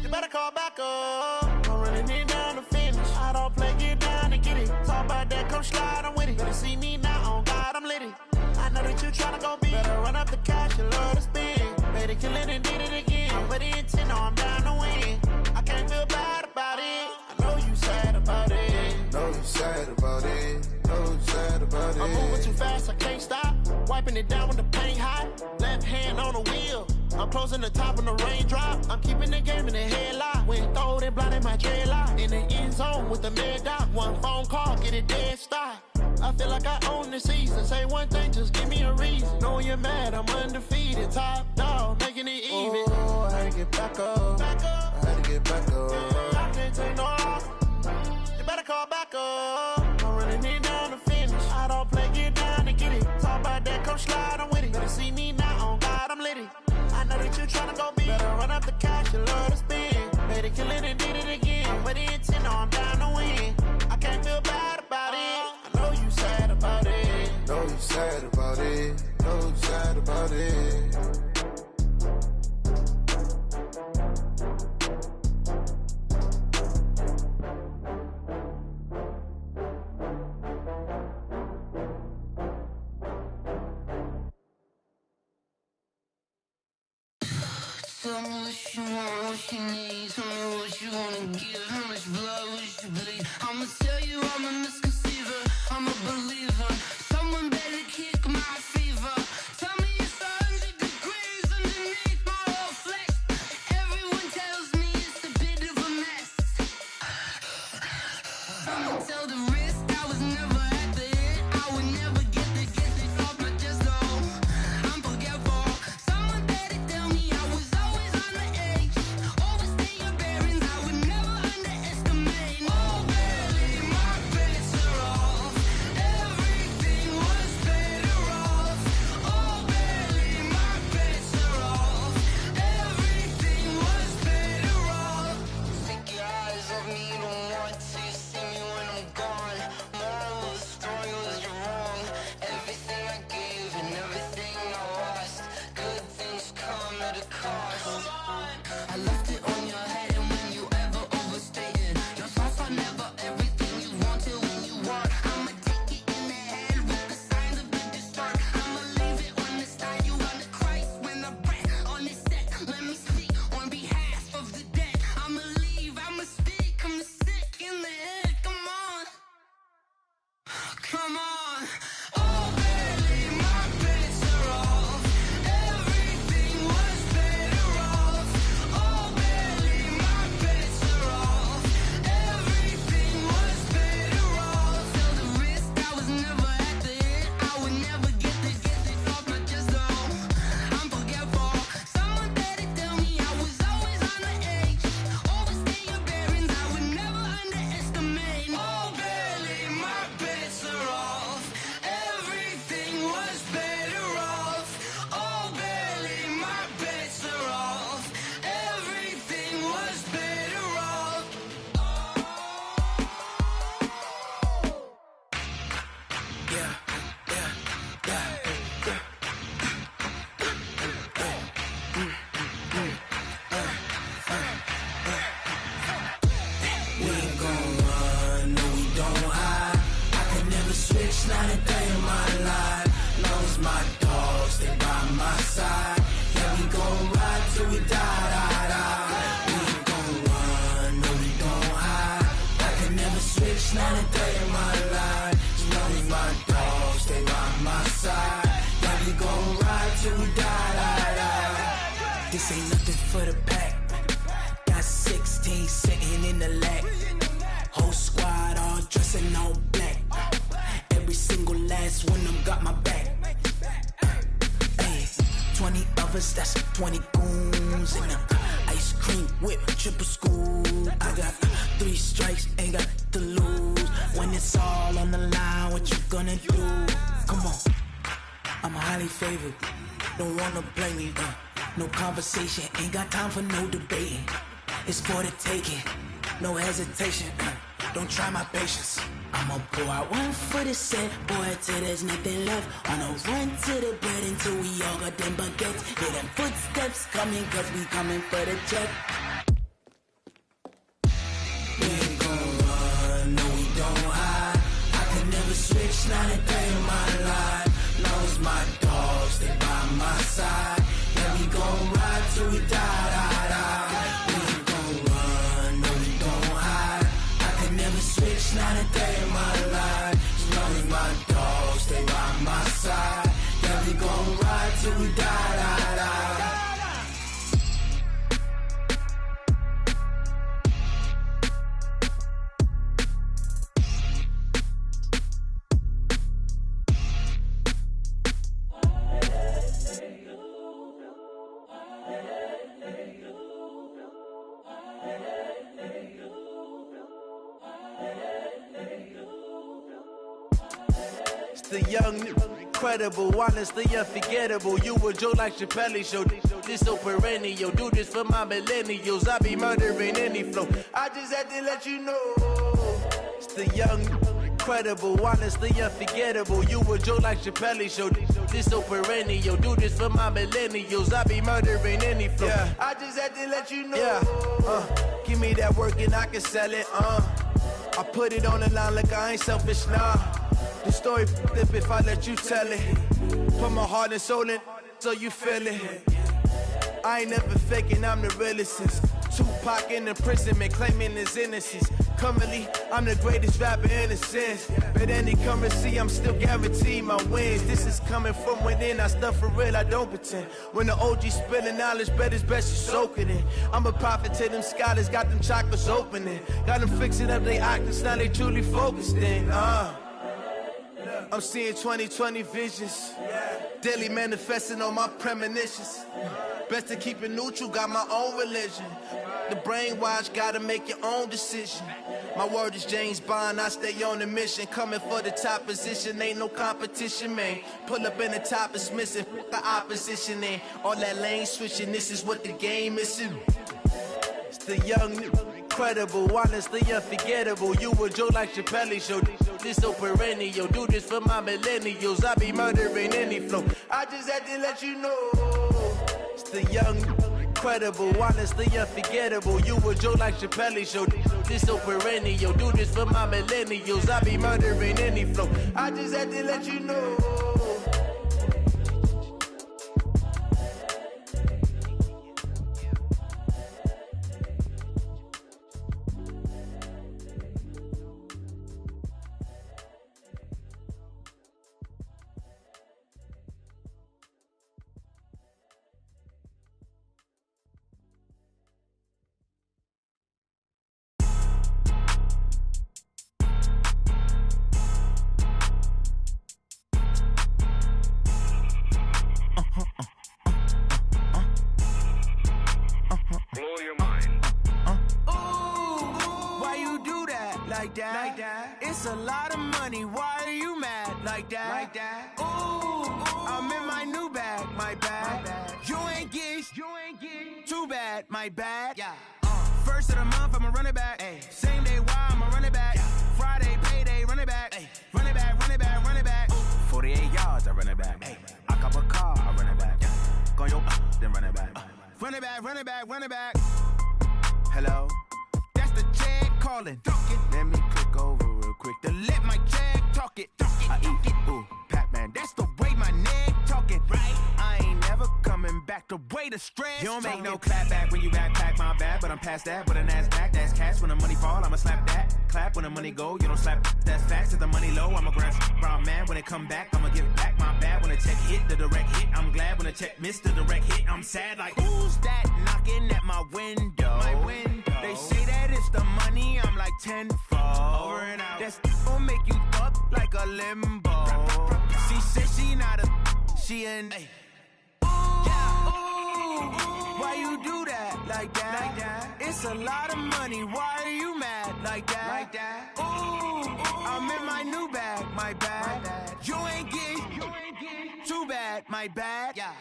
You better call back up. I'm running it down to finish. I don't play, get down and get it. Talk about that, come slide, I'm with it. Better see me now, on God, I'm litty. I know that you tryna go big. Better run up the cash, you love to spin. Better kill it and did it again. But the intent, no, I'm down to win. I can't feel bad about it. I know you sad about it. Know you sad about it. Know you sad about it. I'm moving too fast, I can't stop. Wiping it down when the paint hot. Left hand on the wheel. I'm closing the top when the raindrop. I'm keeping the game in the headlock. When throwed and blinded my dreadlock. In the end zone with the mad dot. One phone call, get it dead stop. I feel like I own the season. Say one thing, just give me a reason. Knowing you're mad, I'm undefeated. Top dog, making it even. Oh, I had to get back up. I had to get back up. I can't take no off. You better call back up. I'm running it down to finish. I don't play, get down and get it. Talk about that, come slide, I'm with it. Better see me now, on God, I'm litty. I know that you tryna go big. Better run up the cash, you love to spin. Better kill it and did it again. But the intent, no, I'm down to win. I can't feel bad about it. I know you sad about it. Know you sad about it. so sad about it. Tell me what you want, what you need. Tell me what you wanna give. How much blood would you bleed? I'ma tell you I'm a misconceiver. I'm a believer. Someone better kick my fever. Tell me it's 100 degrees underneath my whole flesh. Everyone tells me it's a bit of a mess. I'ma tell the risk I was never at the end. I would never get this off my chest, though. I'm forgetful. Someone better tell me I was always on the edge. Overstay your bearings, I would never underestimate. Oh, barely, my bets are off. Everything was better off. Oh, barely, my bets are off. Everything was better off. Take your eyes off me, don't want to see me when I'm gone. Moral of the story was you're wrong. Everything I gave and everything I lost. Good things come at a cost. I left it on your head, and when you ever overstated your thoughts are never everything you wanted when you want. I'ma take it in the head with the signs of the distort. I'ma leave it on the side. You on the Christ when the breath on the set. Let me speak on behalf of the dead. I'ma leave, I'ma speak. I'm sick in the head. Come on, come on. Oh, barely, my bets are off. Everything was better off. Oh, barely, my bets are off. Everything was better off. Tell the risk I was never at the end. I would never get this off my chest, though. I'm forgetful. Someone better tell me I was always on the edge. Overstay your bearings, I would never underestimate. Oh, barely, my bets are off. Everything was better off. Oh, barely, my bets are off. Everything was better off. We ain't gon' run, no we don't hide. I can never switch, not a day in my life. Long as my dogs stay by my side. Yeah, we gon' ride till we die. We ain't gon' run, no we don't hide. I can never switch, not a day in my life. As long as my dogs stay by my side. Yeah, we gon' ride till we die. This ain't nothing for the pack. Got 16 sitting in the lap. Whole squad all dressing all black. Every single last one of them got my back. Hey, 20 of us, that's 20 goons in them. Ice cream whip, triple scoop. I got 3 strikes, ain't got to lose. When it's all on the line, what you gonna do? Come on, I'm highly favored. Don't wanna blame me. No conversation, ain't got time for no debating. It's for the taking, no hesitation. Don't try my patience. I'ma pour out one for the set, boy, till there's nothing left. On a run to the bread until we all got them baguettes. Hear them footsteps coming, cause we coming for the check. We ain't gon' run, no we don't hide. I can never switch, not a day in my life. Long as my dogs stay by my side. Yeah, we gon' ride till we die. We ain't gon' run, no we don't hide. I can never switch, not a day in my life. As long as my dogs stay by my side. Yeah, we gon' ride till we die. The young, incredible, honestly unforgettable. You a joke like Chappelle Show. This so perennial. Do this for my millennials. I be murdering any flow. I just had to let you know. It's the young, incredible, honestly unforgettable. You a joke like Chappelle show. This so perennial. Do this for my millennials. I be murdering any flow. Yeah. I just had to let you know. Yeah. Give me that work and I can sell it. I put it on the line like I ain't selfish, nah. The story flip if I let you tell it. Put my heart and soul in so you feel it. I ain't never faking, I'm the realest since Tupac in imprisonment, claiming his innocence. Currently, I'm the greatest rapper in a sense. But any currency, I'm still guaranteed my wins. This is coming from within, I stuff for real, I don't pretend. When the OG spilling knowledge, bet it's best you soak it in. I'm a prophet to them scholars, got them chakras opening. Got them fixing up their octaves, now they truly focused in. I'm seeing 2020 visions. Daily manifesting on my premonitions. Best to keep it neutral, got my own religion. The brainwash, gotta make your own decision. My word is James Bond, I stay on the mission. Coming for the top position, ain't no competition, man. Pull up in the top is missing, the opposition in. All that lane switching, this is what the game is. It's the young, incredible, honestly unforgettable. You a joke like Chappelle show. This so perennial. Do this for my millennials. I be murdering any flow. I just had to let you know. It's the young, incredible, honestly unforgettable. You a joke like Chappelle show. This so perennial. Do this for my millennials. I be murdering any flow. I just had to let you know. Like that. It's a lot of money. Why are you mad like that? Like that. Ooh, I'm in my new bag. My bad. You ain't get too bad. My bad. Yeah. First of the month, I'ma run it back. Ay. Same day, why I'ma run it back. Yeah. Friday, payday, run it back. Ay. Run it back, run it back, run it back. 48 yards, I run it back. Ay. I cop a car, I run it back. Yeah. Go yo, then run it back. Run it back, run it back, run it back. Hello. The check calling. Let me click over real quick to let my check talk it. I eat it. Ooh, Pac-Man, that's the way my neck talking. Right? I ain't never coming back the way the stress. You don't make no clap back when you backpack, my bad, but I'm past that. But a NASDAQ, that's cash. When the money fall, I'ma slap that. Clap when the money go, you don't slap. That's facts. If the money low, I'ma grab brown man. When it come back, I'ma give it back. My bad when the check hit, the direct hit. I'm glad when the check missed the direct hit. I'm sad like, who's that knocking at my window? My window. They say that it's the money, I'm like tenfold. Over and out. That's gon' make you up like a limbo. She said she not a, she an. Ooh, why you do that like that? Like that? It's a lot of money. Why are you mad like that? Like that. Ooh, I'm in my new bag. My bad. You ain't get too bad. My bad. Yeah.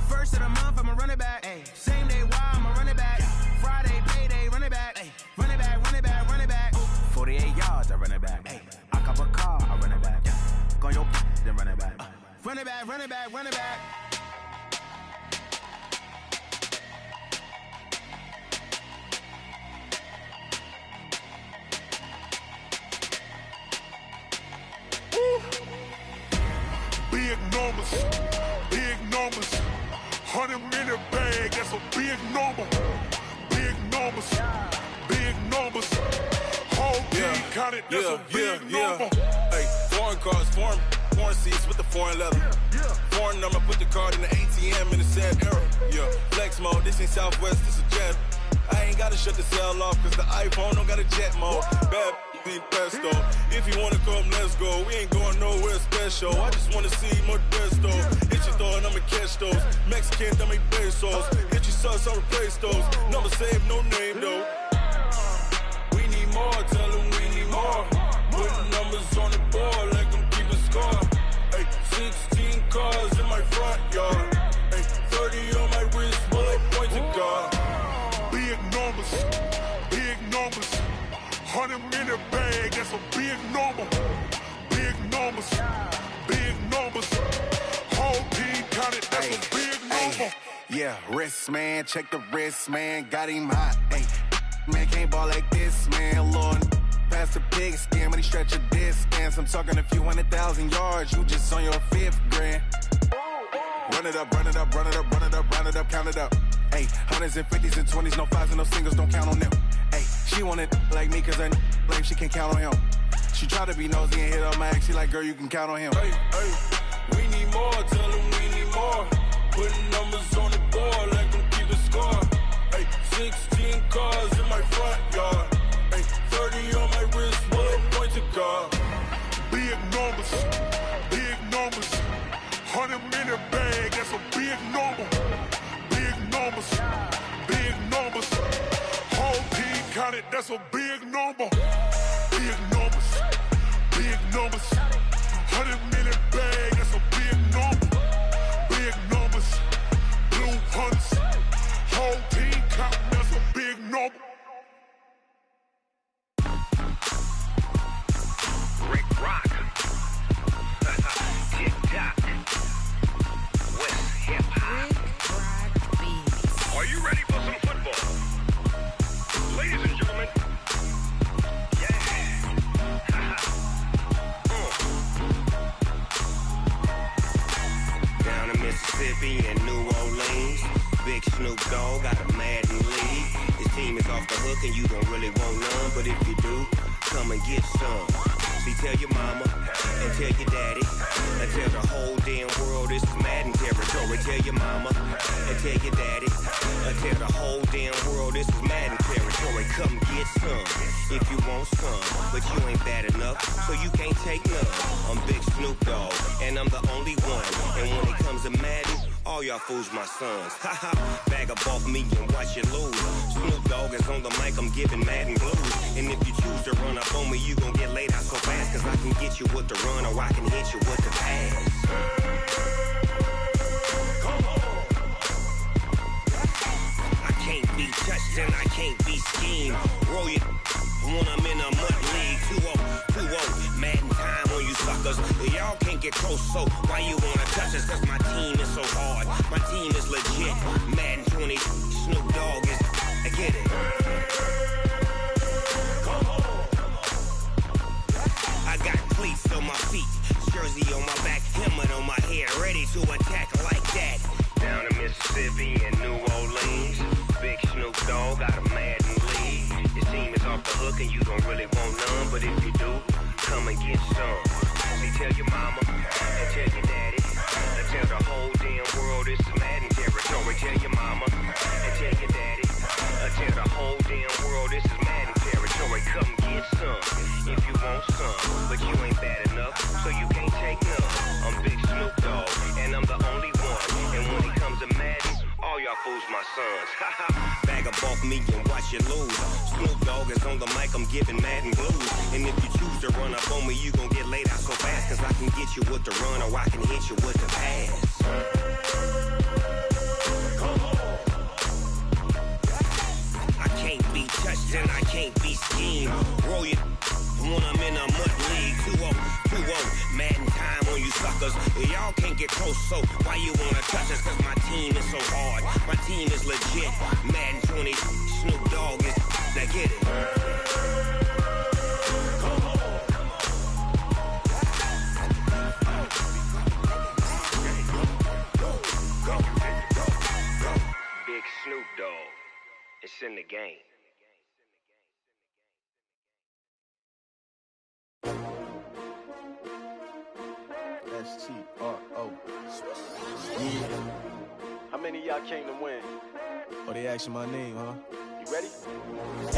First of the month, I'ma run it back. Ay. Same day, why I'ma run it back. Yeah. Friday, payday, run it back. Ay. Run it back, run it back, run it back. 48 yards, I run it back. Ay. I cop a car, I run it back. Yeah. Go yo, then run it back. Run it back, run it back, run it back. Big numbers, big numbers. 100-minute bag, that's a big number. Big numbers, big numbers. Whole team counted, that's a big number. Hey, foreign cars, foreign seats with the foreign leather. Foreign number, put the card in the ATM in the sad era. Yeah, flex mode, this ain't Southwest, this is jet. I ain't gotta shut the cell off, cause the iPhone don't got a jet mode. Bad be pesto. If you wanna come, let's go. We ain't going nowhere special. I just wanna see Modesto. Hit your thought, I'ma catch those. Mexican, I make pesos. Hit your sus, I'll replace those. Number save, no name though. We need more, tell them we need more. Putting numbers on the board like I'm keeping score. Hey, 16 cars in my front yard. Hey, 30 on my wrist, bullet pointed guard. Big numbers, big numbers. 100-minute bag, that's a big number. Yeah, wrist, man, check the wrist, man, got him hot. Hey, man, can't ball like this, man, Lord. Pass the pig skin when he stretch a distance. I'm talking a few 100,000 yards, you just on your 5th grand. Run it up, run it up, run it up, run it up, run it up, count it up. Hey, hundreds and 50s and 20s, no 5s and no singles, don't count on them. Hey, she want it like me, cause her lame, she can't count on him. She try to be nosy and hit up my ex, she like, girl, you can count on him. Hey, hey, we need more, tell them we need more. Putting numbers on the board, let them keep a score. Hey, 16 cars in my front yard. Hey, 30 on my wrist, one point to guard. Big numbers, 100-minute bag, that's a big number. Big numbers, whole team counted, that's a big number. Big numbers, 100-minute bag, that's a big number. Big numbers, blue hunters, whole team counting, that's a big number. Rick Rock. TikTok. West Hip Hop. Are you ready for some football? Ladies and gentlemen. Yeah. Down in Mississippi and New Orleans, Big Snoop Dogg got a Madden league. His team is off the hook and you don't really want none, but if you do, come and get some. See, tell your mama and tell your daddy and tell the whole damn world this is Madden territory. Tell your mama and tell your daddy and tell the whole damn world this is Madden territory. Come get some if you want some, but you ain't bad enough, so you can't take none. I'm Big Snoop Dogg and I'm the only one. And when it comes to Madden, all y'all fools my sons. Haha, bag up off me and watch you lose. Snoop Dogg is on the mic, I'm giving Madden blues. And if you choose to run up on me, you gon' get laid out so fast. Cause I can get you with the run or I can hit you with the pass. I can't be touched and I can't be schemed. Roll you when I'm in a mud league. 2-0, Madden time on you suckers. Y'all can't get close, so why you wanna touch us? Cause my team is so hard, my team is legit. Madden 20, Snoop Dogg is, I get it. I got cleats on my feet, jersey on my back, helmet on my head, ready to attack like that. Down in Mississippi and New Orleans, Big Snoop Dogg got a Madden league. Your team is off the hook and you don't really want none, but if you do, come and get some. See, tell your mama and tell your daddy and tell the whole damn world this is Madden territory. Tell your mama and tell your daddy and tell the whole damn world this is Madden territory. Come get some if you want some, but you ain't bad enough, so you can't take none. I'm Big Snoop Dogg and I'm the only one. And when it comes to Madden, all y'all fools my sons. Bag up off me and watch you lose. Snoop Dogg is on the mic, I'm giving Madden blues. And if you choose to run up on me, you gon' get laid out so fast. Cause I can get you with the run or I can hit you with the pass. I can't be touched and I can't be schemed. Roll you when I'm in a mud league. 2-0, Madden time on you suckers. Y'all can't get close, so why you wanna touch us? Cause my team is so hard, my team is legit. Madden 20, Snoop Dogg is, now get it. Big Snoop Dogg, it's in the game. S-T-R-O. Yeah. How many of y'all came to win? Oh, they asking my name, huh? You ready?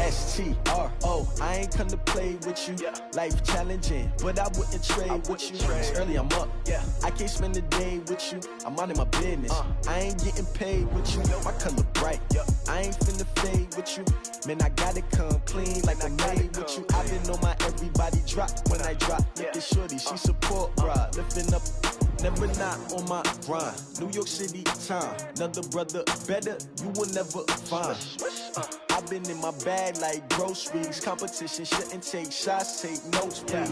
S-T-R-O. I ain't come to play with you. Yeah. Life challenging, but I wouldn't trade with you. It's early, I'm up. Yeah. I can't spend the day with you. I'm minding my business. I ain't getting paid with you. My color bright. Yeah. I ain't finna fade with you. Man, I gotta come clean like I'm made with you. I've been on my everybody drop when I drop. Look at shorty, she support ride. Lifting up, never not on my grind. New York City time. Another brother better, you will never find. I've been in my bag like groceries. Competition shouldn't take shots, take notes, please.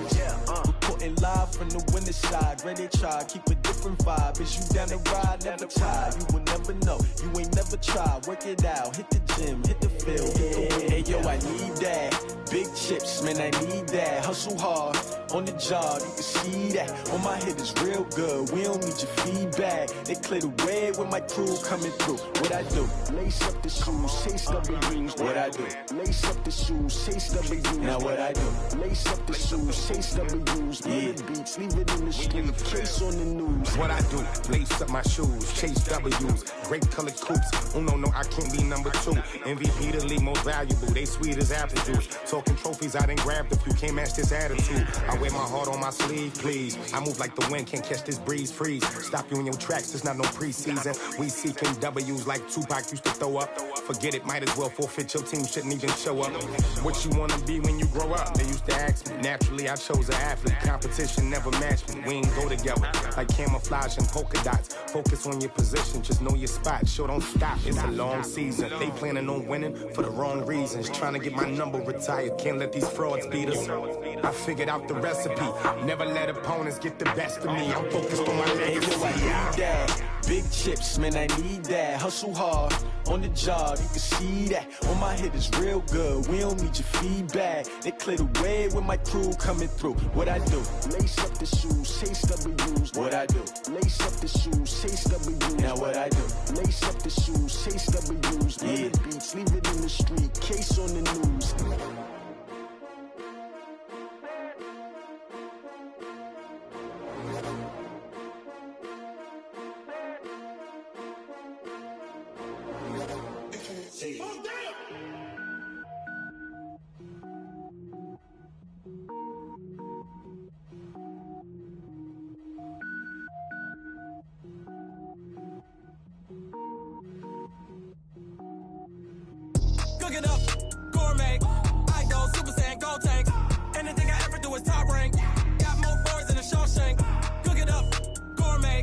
Report reporting live from the winter side. Ready to try, keep a different vibe. Is you down the ride? Never try. You will never know. You ain't never tried. Work it out. Hit the gym. Hit the field. Hey, yo, I need that. Big chips, man, I need that. Hustle hard on the job. You can see that. On my head is real good. We don't need your feedback. They clear the way with my crew coming through. What I do? Lace up the shoes, chase W's. What I do? Lace up the shoes, chase W's. Now what I do? Lace up the shoes, chase W's. Yeah. Beats, leave it in the street, case on the news. What I do? Lace up my shoes, chase W's. Grape colored coops. Oh no, I can't be number 2. MVP the league most valuable. They sweet as apple juice. Talking trophies, I didn't grab the few. Can't match this attitude. I wear my heart on my sleeve, please. I move like the wind, can't catch this breeze, freeze. Stop you in your tracks, there's not no preseason. We seeking W's like Tupac used to throw up. Forget it, might as well forfeit. Your team shouldn't even show up. What you wanna be when you grow up? They used to ask me. Naturally, I chose an athlete. Competition never matched me. We ain't go together like camouflage and polka dots. Focus on your position, just know your spot. Show don't stop, it's a long season. They planning on winning for the wrong reasons. Trying to get my number retired, can't let these frauds beat us. I figured out the recipe. Never let opponents get the best of me. I'm focused on my legacy. I need that. Big chips, man, I need that. Hustle hard on the job, you can see that. On my head is real good. We don't need your feedback. They clear the way with my crew coming through. What I do? Lace up the shoes, chase W's. What I do? Lace up the shoes, chase W's. Now what I do? Lace up the shoes, chase W's. Yeah. Beats, leave it in the street, case on the news. Cook it up, gourmet. I go Super Saiyan, gold tank. Anything I ever do is top rank. Got more boards than a Shawshank. Cook it up, gourmet.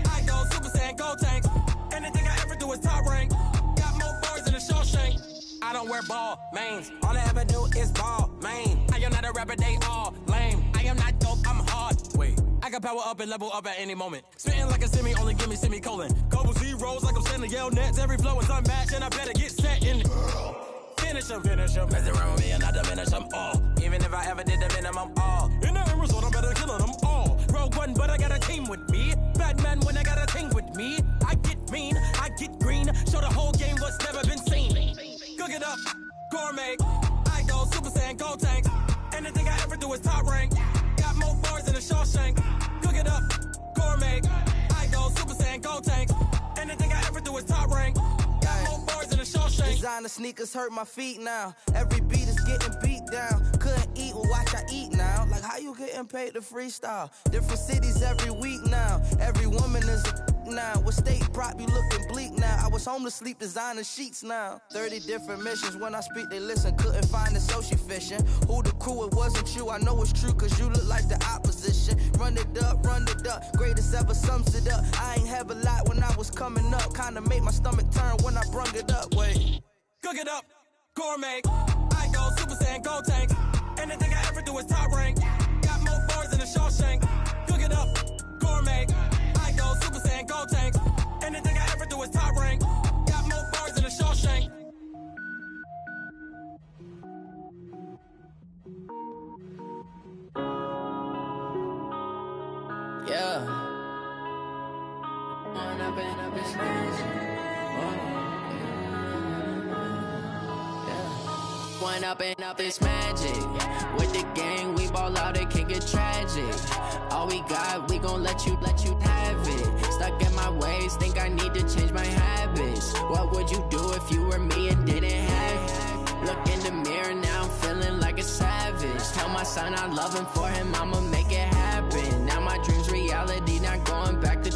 I go Super Saiyan, gold tank. Anything I ever do is top rank. Got more boards than a Shawshank. I don't wear ball mains. All I ever do is ball main. I am not a rapper, they all lame. I am not dope, I'm hard. Wait, I can power up and level up at any moment. Spitting like a semi, only give me semicolon. Couple zeros like I'm sending yell nets. Every flow is unmatched and I better get set in. Finish them. Mess around with me and I diminish them all. Even if I ever did the minimum all. In the end result, I'm better killing them all. Rogue One, but I got a team with me. Batman when I got a thing with me. I get mean, I get green. Show the whole game what's never been seen. Cook it up, gourmet. I go Super Saiyan, gold tank. Anything I ever do is top rank. Got more bars than a Shawshank. Cook it up, gourmet. I go Super Saiyan, gold tank. Anything I ever do is top rank. Got more bars than a Shawshank. Designer sneakers hurt my feet now. Every beat is getting beat down. Couldn't eat, well watch I eat now. Like how you getting paid to freestyle? Different cities every week now. Every woman is a now. With state prop, you looking bleak now. I was home to sleep, designer sheets now. 30 different missions. When I speak, they listen. Couldn't find it, so she fishing. Who the crew? It wasn't you. I know it's true, cause you look like the opposition. Run it up, run it up. Greatest ever sums it up. I ain't have a lot when I was coming up. Kinda made my stomach turn when I brung it up. Wait. Cook it up, gourmet. I go Super Saiyan, gold tank. Anything I ever do is top rank. Got more bars than a Shawshank. Cook it up, gourmet. I go Super Saiyan, gold tank. Anything I ever do is top rank. Got more bars than a Shawshank. Yeah. When I've been up this When up this magic. With the gang, we ball out, it can get tragic. All we got, we gon' let you have it. Stuck in my ways, think I need to change my habits. What would you do if you were me and didn't have it? Look in the mirror, now I'm feeling like a savage. Tell my son I love him, for him I'ma make it happen. Now my dream's reality, not going back to.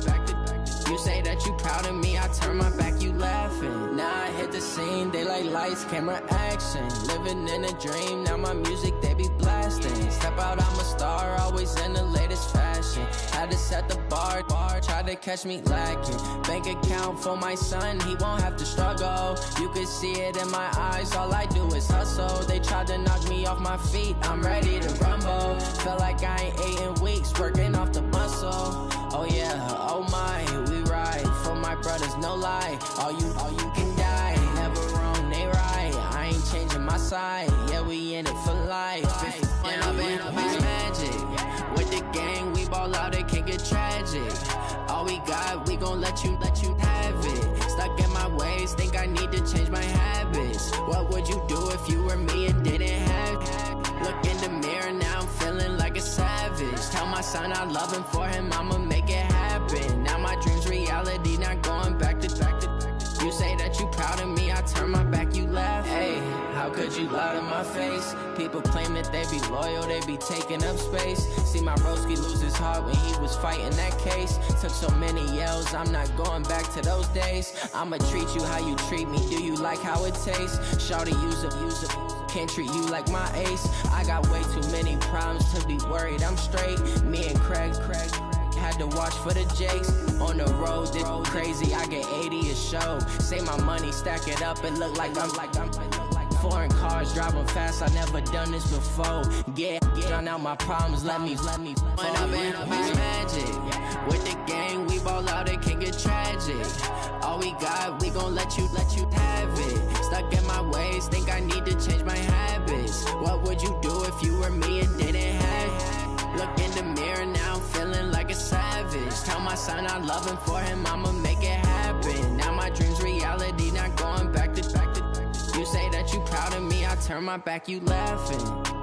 You say that you proud of me, I turn my back, you laughing. Now I hit the scene, they like lights, camera, action. Living in a dream, now my music, they be blasting. Step out, I'm a star, always in the latest fashion. action. Had to set the bar, tried to catch me lacking. Bank account for my son, he won't have to struggle. You could see it in my eyes, all I do is hustle. They tried to knock me off my feet, I'm ready to rumble. Felt like I ain't ate in weeks, working off the muscle. Oh yeah, oh my, we ride for my brothers, no lie. All you can die, never wrong, they right. I ain't changing my side, yeah, we in it for life. When up in it's magic, with the gang, we ball out, it can get tragic. All we got, we gon' let you have it. Stuck in my ways, think I need to change my habits. What would you do if you were me and didn't have it? Look in the mirror, now I'm feeling like a savage. Tell my son I love him, for him I'ma make it happen. Now my dream's reality, not going back to. You say that you proud of me, I turn my back, you laugh. Hey, how could you lie to my face? People claim that they be loyal, they be taking up space. See my broski lose his heart when he was fighting that case. Took so many yells, I'm not going back to those days. I'ma treat you how you treat me, do you like how it tastes? Shawty, use a can't treat you like my ace. I got way too many problems to be worried, I'm straight. Me and Craig had to watch for the Jakes. On the road, this crazy, I get 80 a show. Say my money, stack it up, it look like I'm foreign cars, driving fast, I never done this before. Get drown out my problems, let me When up in it's magic, with the gang, we ball out, it can get tragic. All we got, we gon' let you have it. Stuck in my ways, think I need to change my habits. What would you do if you were me and didn't have it? Look in the mirror, now I'm feeling like a savage. Tell my son I love him, for him I'ma make it happen. Now my dream's reality, not going back to. You say that you proud of me, I turn my back, you laughing.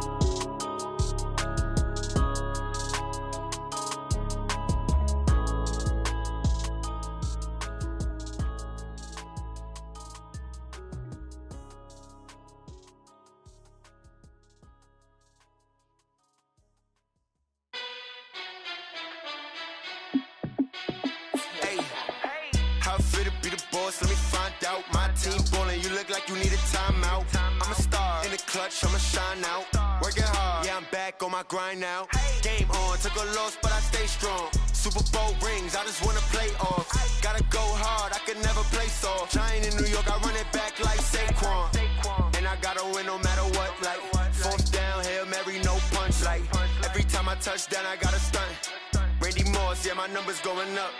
Let me find out. My team ballin', you look like you need a timeout. I'm a star in the clutch, I'ma shine out. Working hard, yeah, I'm back on my grind now. Game on, took a loss, but I stay strong. Super Bowl rings, I just wanna play off. Gotta go hard, I could never play soft. Giant in New York, I run it back like Saquon. And I gotta win no matter what, like fourth down, Hail Mary, no punch. Like every time I touch down, I gotta stunt. Randy Moss, yeah, my numbers going up.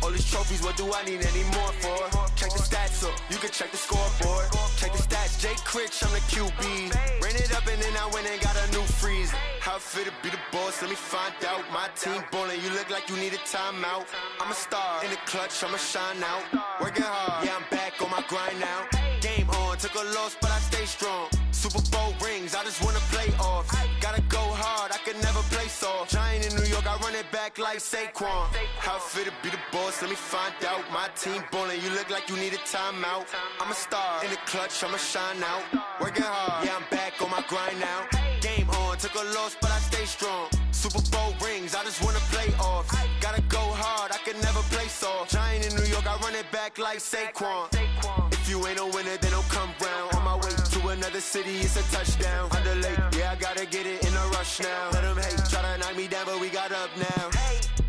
All these trophies, what do I need any more for? Check the stats up, you can check the scoreboard. Check the stats, Jay Critch, I'm the QB. Ran it up and then I went and got a new freeze. How it feel to be the boss, let me find out. My team ballin', you look like you need a timeout. I'm a star in the clutch, I'ma shine out. Working hard, yeah, I'm back on my grind now. Game on, took a loss, but I stay strong. Super Bowl rings, I just wanna play off. Gotta go hard, I could never play soft. Giant in New York, I run it back like Saquon. How it feel to be the boss, let me find out. My team ballin', you look like you need a timeout. I'm a star in the clutch, I'ma shine out. Working hard, yeah, I'm back on my grind now. Game on, took a loss, but I stay strong. Super Bowl rings, I just wanna play off. Gotta go hard, I could never play soft. Giant in New York, I run it back like Saquon. If you ain't a winner, then don't come round. On my way to another city, it's a touchdown. Underlay, yeah, I gotta get it in a rush now. Let them hate, try to knock me down, but we got up now.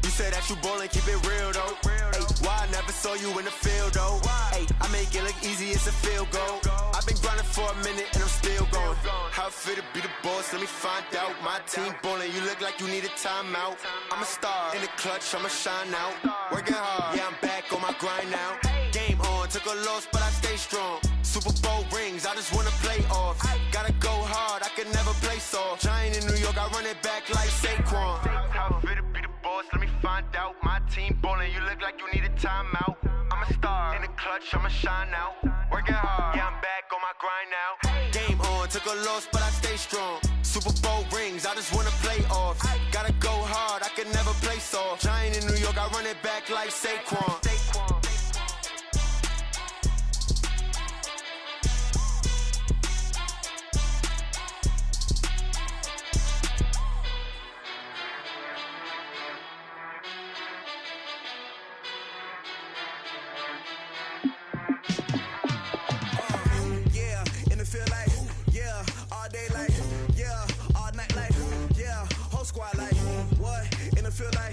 You say that you ballin', keep it real though. Hey, why I never saw you in the field though? Hey, I make it look easy, it's a field goal. I've been grinding for a minute and I'm still going. How it feel to be the boss, let me find out. My team ballin', you look like you need a timeout. I'm a star in the clutch, I'ma shine out. Working hard, yeah, I'm back on my grind now. Game on, took a loss, but I stay strong. Super Bowl rings, I just wanna play off. Gotta go hard, I could never play soft. Giant in New York, I run it back like Saquon. How it feel to be the boss, let me find out. My team ballin', you look like you need a timeout. I'm a star in the clutch, I'ma shine out. Working hard, yeah, I'm back on my grind now. Game on, took a loss, but I stay strong. Super Bowl rings, I just wanna play off. Gotta go hard, I could never play soft. Giant in New York, I run it back like Saquon. Squad like, what? In the field like,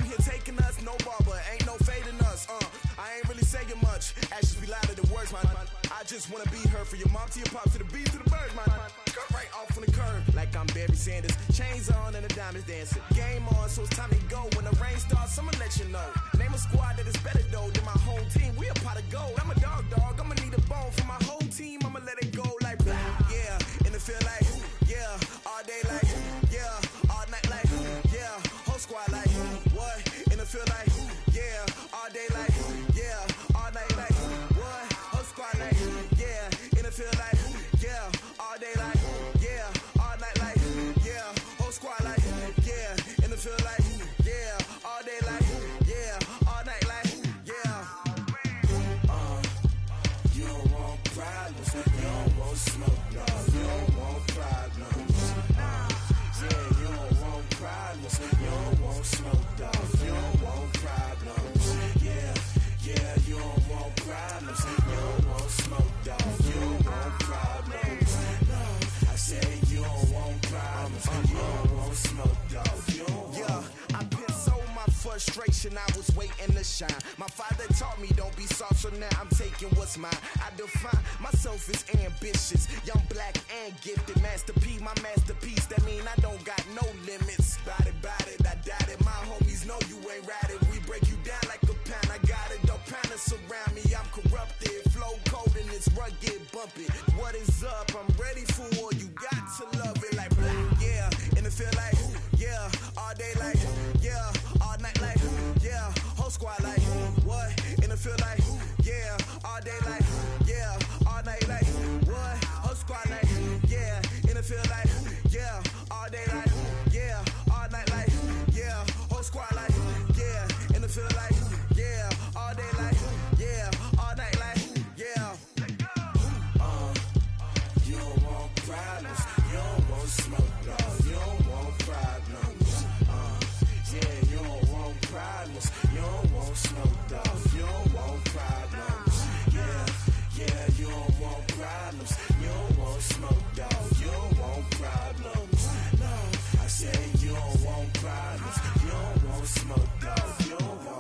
here taking us, no barber, ain't no fading us. I ain't really saying much. Actions be louder than words, man. I just wanna be heard, for your mom to your pop, to the bees to the birds, man. Cut right off on the curb, like I'm Barry Sanders. Chains on and the diamonds dancing. Game on, so it's time to go. When the rain starts, I'ma let you know. Name a squad that is better though than my home team. We a pot of gold. I'm a dog. I'ma need a bone for my whole team. I'ma let it go like blah. Yeah, and it feel like yeah, all day like yeah, all night like yeah, whole squad like what? And it feel like yeah, all day like yeah, all night like what? Whole squad like yeah, and it feel like yeah, all day like yeah, all night like yeah, whole squad like yeah, and it feel like yeah, all day like yeah, all night like yeah. You don't want problems, you don't want smoke, dog. You don't want problems. Yeah, you don't want problems, you don't want smoke, dog. You don't want problems. Yeah, you don't want problems, you don't want smoke, dog. You don't want problems. No, I said you don't want problems, you don't want smoke, dog. You don't want. I've been so my frustration, I was waiting to shine. My father taught me don't be soft, so now I'm taking what's mine. I define myself as ambitious, young, black, and gifted. Master P, my masterpiece, that mean I don't got no limits. Bout it, I doubt it. My homies know you ain't ratted. We break you down like a pound. I got it, don't panic surround me. I'm corrupted, flow cold and it's rugged, bump it. What is up? I'm ready for war. You got to love it like blah. Yeah, and it feel like yeah, all day like yeah, all night like yeah, whole squad like what? And it feel like yeah, all day like yeah, all night like what? Whole squad like yeah, and it feel like yeah, all day like yeah, all night like yeah, whole squad like yeah, and it feel like yeah, all day like yeah, all night like yeah. You don't want problems, you don't want smoke, dog. You don't want problems. Yeah, you don't want problems, you don't want smoke, dog. You don't want problems. Yeah, you don't want problems, you don't want smoke, dog. You don't want problems. No, I said you don't want problems, you don't want smoke, dog. You don't want.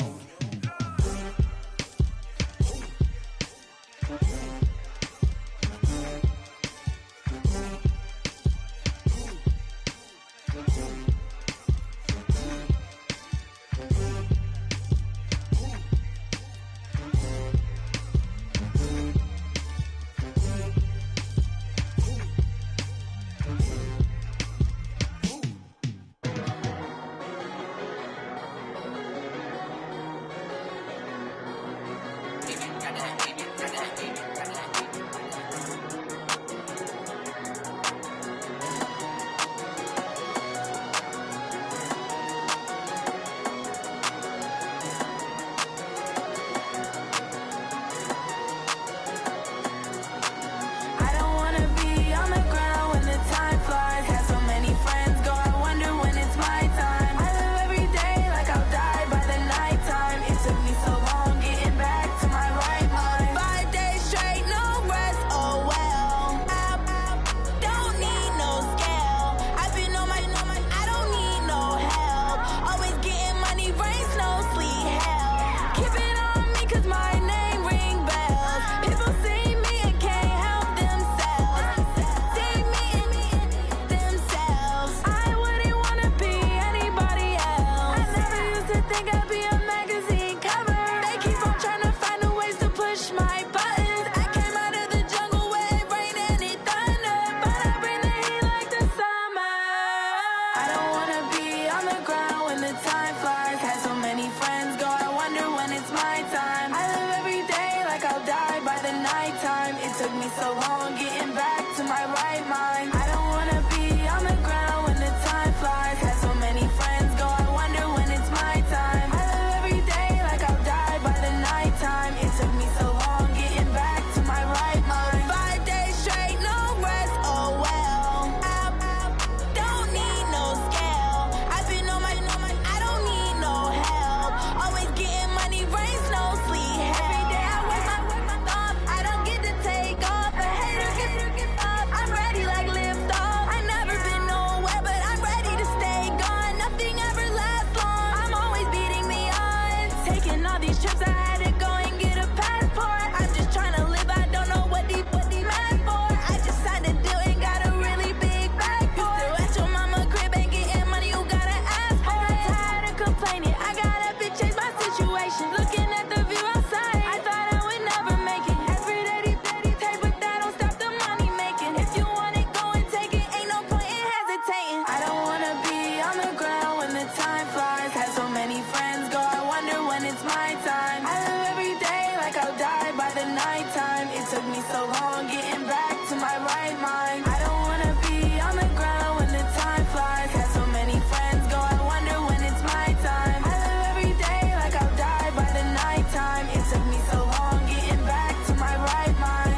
all these trips, I had to go and get a passport. I'm just trying to live, I don't know what these mad for. I just signed a deal and got a really big bag for it. Still at your mama crib and getting money, you gotta ask for it. I'm tired of complaining, I gotta be change my situation. Looking at the view outside, I thought I would never make it. Every day they take, but that don't stop the money making. If you want it, go and take it, ain't no point in hesitating. I don't wanna be on the ground when the time flies. Had so many friends go, I wonder when it's my time. I live every day like I'll die by the nighttime. It took me so long getting back to my right mind. I don't wanna be on the ground when the time flies. Had so many friends go, I wonder when it's my time. I live every day like I'll die by the nighttime. It took me so long getting back to my right mind.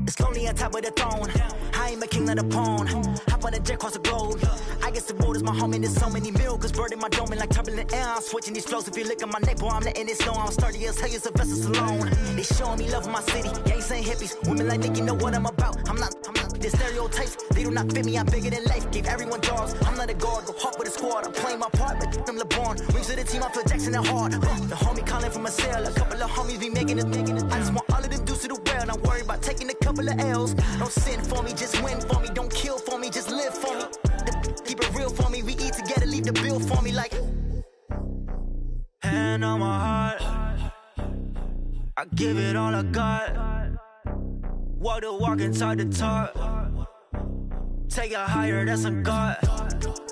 It's lonely on top of the throne. I ain't a king of the pawn. Hop on a jet across the globe. I guess the road is my home and there's so many milkers birding my dome and like turbulent air. I'm switching these flows. If you look at my neck, boy, I'm letting it snow. I'm sturdy as hell, a vessel alone. They showing me love in my city. Gangs ain't hippies. Women like me, you know what I'm about. I'm not. The stereotypes, they do not fit me. I'm bigger than life. Gave everyone jobs. I'm not a guard. Go hawk with a squad. I'm playing my part like them LeBron. Rings to the team. I feel Jackson and hard. The homie calling from a cell. A couple of homies be making it. I just want all of them dudes to the well. Not worry about taking a couple of L's. Don't sin for me, just win for me. Don't kill for me, just live for me. Keep it real for me. We eat together, leave the bill for me like. Hand on my heart, I give it all I got. Walk the walk and talk the talk. Take it higher, that's a God.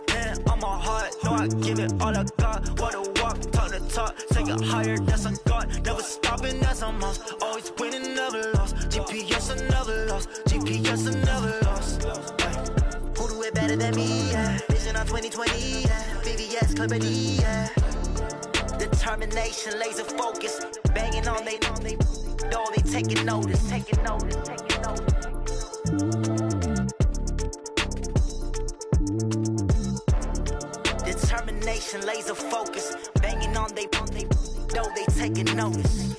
Hand on my heart, no, I give it all I got. Walk the walk, talk the talk. Take it higher, that's a God. Never stopping, that's a must. Always winning, never lost. GPS, I never lost. GPS, I never lost. Who do it better than me? Yeah. Vision on 2020, yeah. VVS, Clippity, yeah. Determination, laser focus. Banging on they door, they taking notice. Taking notice. Determination, laser focus. Banging on they door, they taking notice.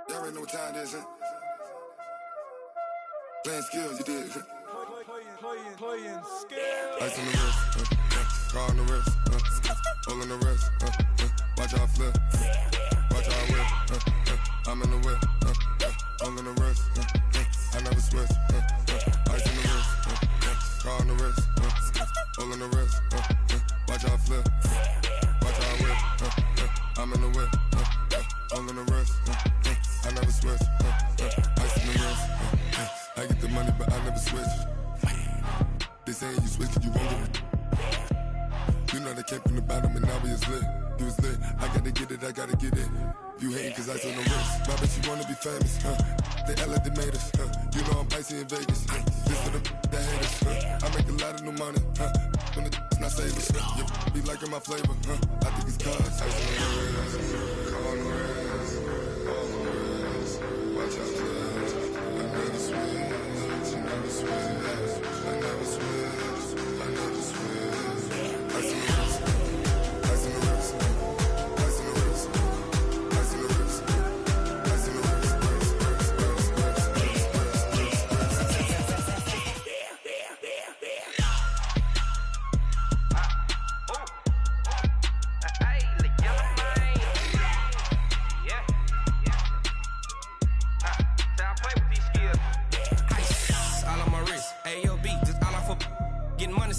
Y'all already know what time it is, huh? Playing skills, you did. Playing skills. Ice on the wrist, car on the wrist, all on the wrist, watch how I flip, watch how I whip, I'm in the whip, all on the wrist, I never switch, ice on the wrist, car on the wrist, all on the wrist, watch how I flip, watch how I whip, I'm in the whip, all on the wrist, I never switch, ice on the wrist, I get the money but I never switch. They saying you switch, you won't get it. You know they came from the bottom and now we is lit. You was lit, I gotta get it, I gotta get it. You hating cause I on the wrist. My bitch, you wanna be famous, They act like they made us, You know I'm icy in Vegas, This for the that hate us, I make a lot of new money, When it's not savers, You be liking my flavor, I think it's cause ice on the wrist, on the wrist, on the wrist. Watch out for that. I never switch, I never switch. I never switch, I never switch. Ice in the wrist, ice in the wrist, ice in the wrist, ice in the wrist, ice in the wrist,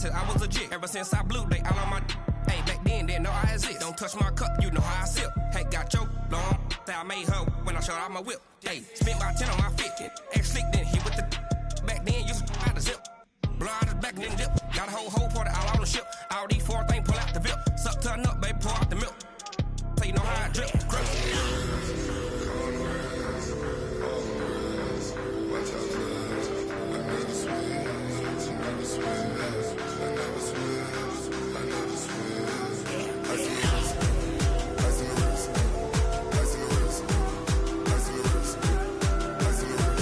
I was legit. Ever since I blew, they all on my. Hey, back then, didn't know I exist. Don't touch my cup, you know how I sip. Hey, got your long. Say I made her when I showed out my whip. Hey, spent about 10 on my 50. Ex slick, then hit with the. Back then, used to out the zip. Blow out his back, then dip. Got a whole party all on the ship. All these 4 things pull out the VIP. Suck, turn up, baby, pour out the milk. So you know how I drip. Crush. Ice in the wrist, ice in the wrist, ice in the wrist, ice in the wrist.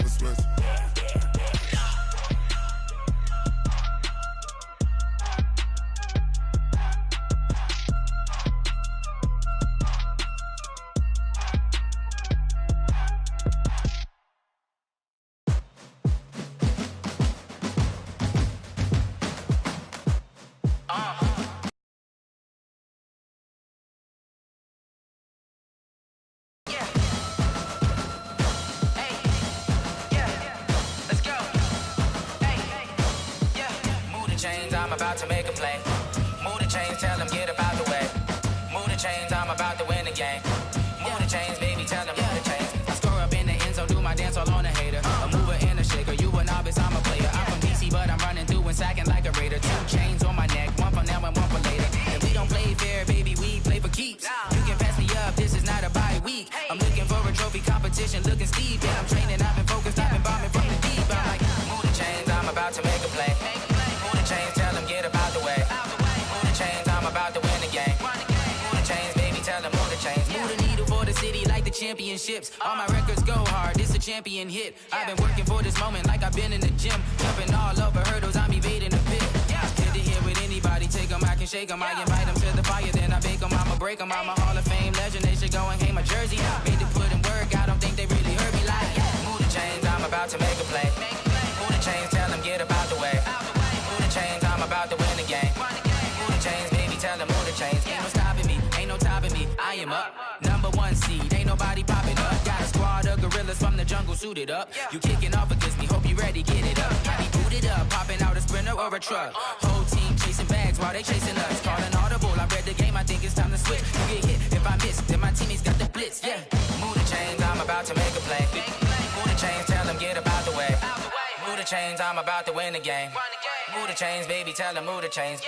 never switch. I'm about to make a play. Move the chains, tell them get up out the way. Move the chains, I'm about to win the game. Move the chains, baby, tell them move the chains. I score up in the end zone, do my dance all on a hater. A mover and a shaker, you a novice, I'm a player. I'm from DC, but I'm running through and sacking like a raider. 2 chains on my neck, one for now and one for later. And we don't play fair, baby, we play for keeps. You can pass me up, this is not a bye week. I'm looking for a trophy competition, looking steep. And I'm training, I've been focused, I've been bombing from the deep. I'm like, move the chains, I'm about to make a play. Move the chains, tell them get up out the way. Move the chains, I'm about to win the game. Move the chains, baby, tell them move the chains. Move the needle for the city like the championships. All my records go hard, this a champion hit. I've been working for this moment like I've been in the gym. Jumping all over hurdles, I'm evading the pit. Good to hear with anybody, take them, I can shake them. I invite them to the fire, then I bake them, I'ma break them. I'm a Hall of Fame legend, they should go and hang my jersey. Made to put in work, I don't think they really heard me like. Move the chains, I'm about to make a play. Move the chains, tell them get up out the way. Move the chains, I'm about to win the game. Move the chains, baby, tell them move the chains. Ain't no stopping me, ain't no topping me, I am up. #1 seed, ain't nobody popping up. Got a squad of gorillas from the jungle suited up. You kicking off against me, hope you ready, get it up. I be booted up, popping out a Sprinter or a truck. Whole team chasing bags while they chasing us. Calling audible, I read the game, I think it's time to switch. You get hit, if I miss, then my teammates got the blitz, yeah. Move the chains, I'm about to make a play. Move the chains, tell them get up out the way. Move the chains, I'm about to win the game. Move the chains, baby, tell them move the chains.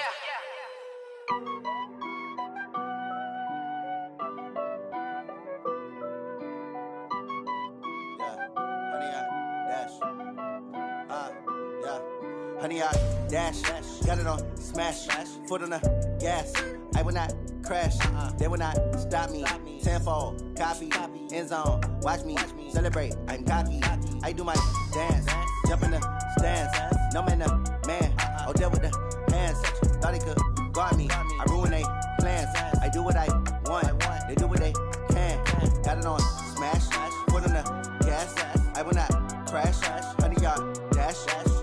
Honey, I dash, got it on smash, foot on the gas. I will not crash, they will not stop me. Tenfold, copy, end zone, watch me celebrate. I'm cocky, I do my dance, jump in the stands. No man, man, oh, deal with the hands. Thought he could guard me, I ruin they plans. I do what I want, they do what they can. Got it on smash, foot on the gas. I will not crash, honey, y'all dash,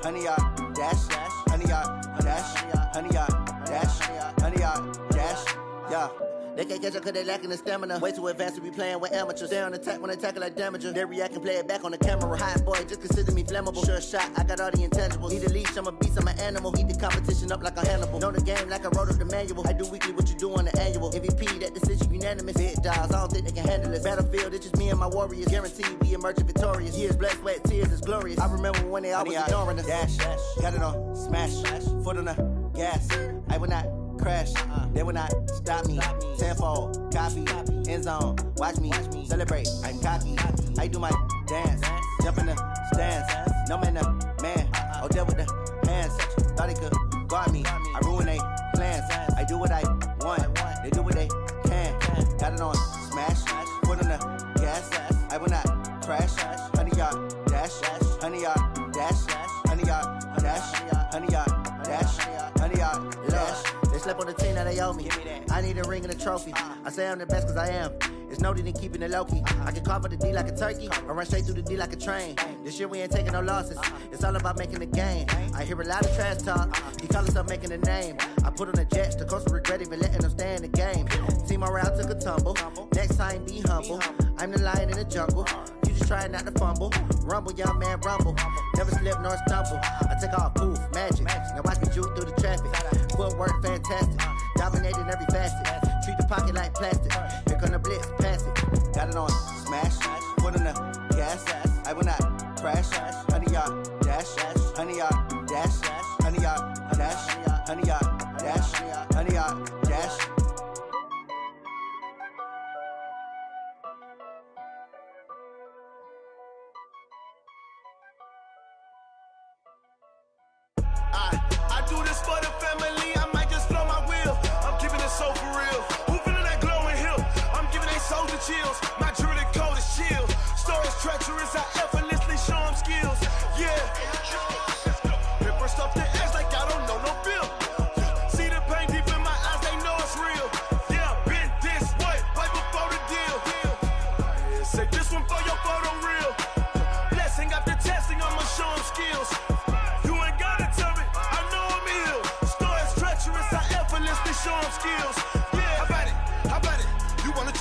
honey, y'all dash, honey, y'all dash, honey, y'all dash, honey, y'all dash, yeah. They can't catch up cause they lacking the stamina. Way too advanced to be playing with amateurs. Stay on attack when they tackle like damager. They react and play it back on the camera. Hot boy, just consider me flammable. Sure shot, I got all the intangibles. Need a leash, I'm a beast, I'm an animal. Heat the competition up like a Hannibal. Know the game like I wrote up the manual. I do weekly what you do on the annual. MVP, that decision unanimous. Big dogs, I don't think they can handle this. Battlefield, it's just me and my warriors. Guaranteed we emerging victorious. Years, blood, sweat, tears, it's glorious. I remember when they always ignoring us. Dash, got it on smash, foot on the gas. I will not crash, they will not stop me. Tenfold, copy, end zone, watch me celebrate. I'm cocky, I do my dance, jump in the stands. No man, man, oh, deal with the hands. Thought he could guard me, I ruin they plans. I do what I want, they do what they can. Got it on smash, foot on the gas. I will not crash, honey, y'all dash, honey, y'all dash, honey, y'all dash, honey, y'all dash, honey, y'all dash. They slept on the team that they owe me. I need a ring and a trophy. I say I'm the best cause I am. It's no need in keeping it low-key. I can carve up the D like a turkey or run straight through the D like a train. This year we ain't taking no losses. It's all about making the game. I hear a lot of trash talk. He call himself making a name. I put on the Jets. The coach will regret even letting them stay in the game. Team morale took a tumble. Next time be humble. I'm the lion in the jungle. You just try not to fumble. Rumble, young man, rumble. Never slip nor stumble. I take off, poof, magic. Now watch me juke through the traffic. Footwork fantastic. Dominating every facet. Treat the pocket like plastic. Here come the blitz, pass it. Got it on smash, foot on the gas. I will not crash. Honey, y'all dash, honey, y'all dash, honey, y'all dash, honey, y'all dash, honey, y'all dash. I do this for the family, I might just blow my wheel. I'm keeping it so for real. Who feeling that glowing hill? I'm giving they soldier chills. My jewelry coat is chill. Stories treacherous, I effortlessly show them skill.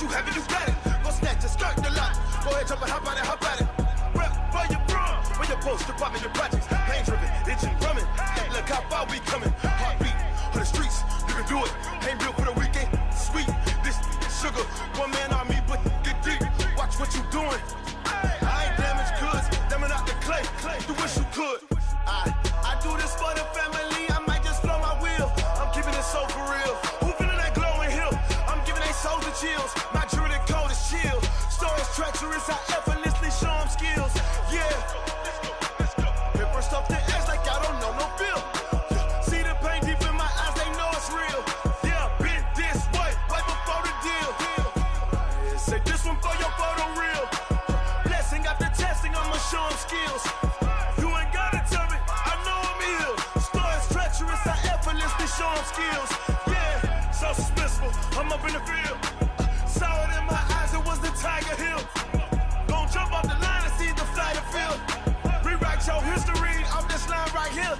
you have it, you got it. Go snatch your skirt, the lot. Go ahead, jump and hop on it, hop at it. Rep for your bra, for your post, department, your projects. Pain driven, engine drumming. Look how far we coming. Heartbeat on the streets, you can do it. Ain't built for the weekend. Sweet, this sugar, one man on me, but get deep. Watch what you doing. I ain't damaged goods, damn out the clay. You wish you could. I do this for the family. I might just blow my wheel. I'm keeping it so for real. Who feeling that glowing hill? I'm giving they souls the chills. My jewelry cold is chill. Stories treacherous, I effortlessly show them skills. Yeah. Paper stuff the edge like I don't know no feel. See the pain deep in my eyes, they know it's real. Yeah, been this way, right before the deal. Say this one for your photo real. Blessing after testing, I'ma show them skills. You ain't gotta tell me, I know I'm ill. Stories treacherous, I effortlessly show them skills. Yeah, so suspenseful, I'm up in the field. Saw it in my eyes, it was the Tiger Hill. Gon' jump off the line and see the flight of field. Rewrite your history off this line right here.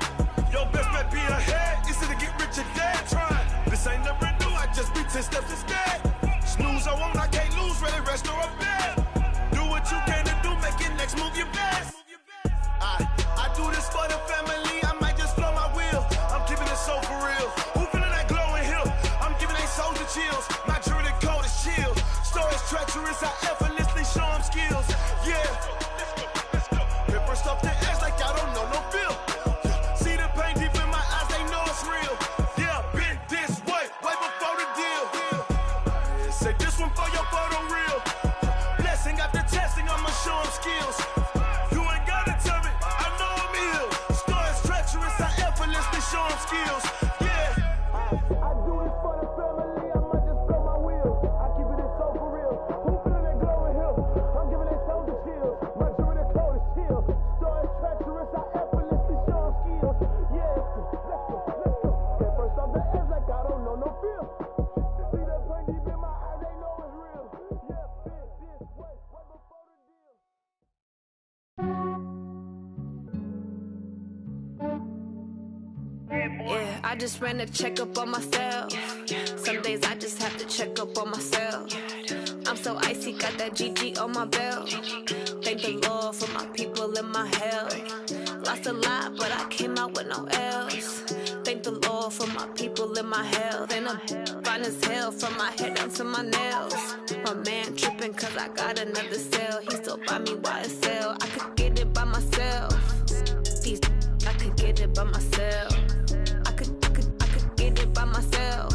Your best bet be ahead, easy to get rich or dead trying. This ain't never new, I just be 10 steps instead. Snooze I won't, I can't lose, ready, rest or up bed. Do what you can to do, make it next move your best. I do this for the family, I might just blow my wheel. I'm keeping it so for real. Who feeling that glowing hill? I'm giving they souls the chills. My jewelry cold is chill. Stories treacherous, I effortlessly show them skills. Yeah. Paper stuff the edge like I don't know no feel. See the pain deep in my eyes, they know it's real. Yeah, been this way, way before the deal. Say this one for your photo real. Blessing after testing, I'ma show them skills. You ain't gotta tell me, I know I'm ill. Stories treacherous, I effortlessly show them skills. Yeah. I do this for the family, I might just blow my wheel. I keep it so for real. Who feeling that glowing hill? I'm giving they souls the chills. My jewelry cold is chill. Stories treacherous, I effortlessly show them skills. Yeah, let's go. Get first off the edge like I don't know no feel. See that pain deep in my eyes, they know it's real. Yeah, been this way, way before the deal. Yeah, I just ran a checkup on myself. Some days I just have to check up on myself. I'm so icy, got that GG on my belt. Thank the Lord for my people and my health. Lost a lot, but I came out with no L's. Thank the Lord for my people and my health. And I'm fine as hell from my head down to my nails. My man tripping cause I got another cell. He still buy me YSL. I could get it by myself. These I could get it by myself. I could get it by myself.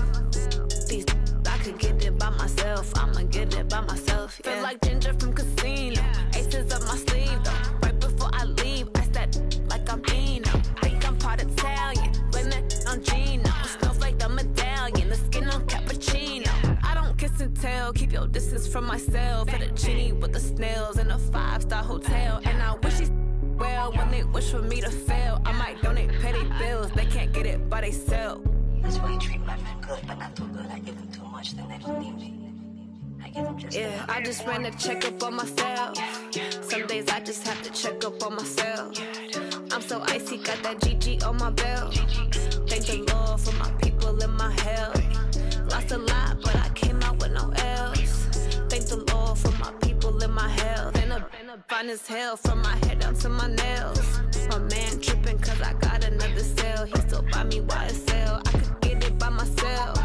These I could get it by myself. I'ma get it by myself. Yeah. Feel like Ginger from Casino. Aces up my sleeve though. Right before I leave, I said like I'm Dino. Think I'm part Italian. Blame it on Gino. Smells like the medallion. The skin on cappuccino. I don't kiss and tell. Keep your distance from myself. At a genie with the snails in a 5-star hotel. And I wish he's well when they wish for me to fail. I might donate petty bills. They can't get it by themselves. That's why you treat my men good, but not too good. I give them too much, then they don't need me. I give them just yeah, I just ran a checkup on myself. Some days I just have to check up on myself. I'm so icy, got that GG on my belt. Thank the Lord for my people and my health. Lost a lot, but I came out with no L's. Thank the Lord for my people and my health. And I'm fine as hell from my head down to my nails. My man tripping cause I got another cell. He still buy me YSL. I could get it by myself.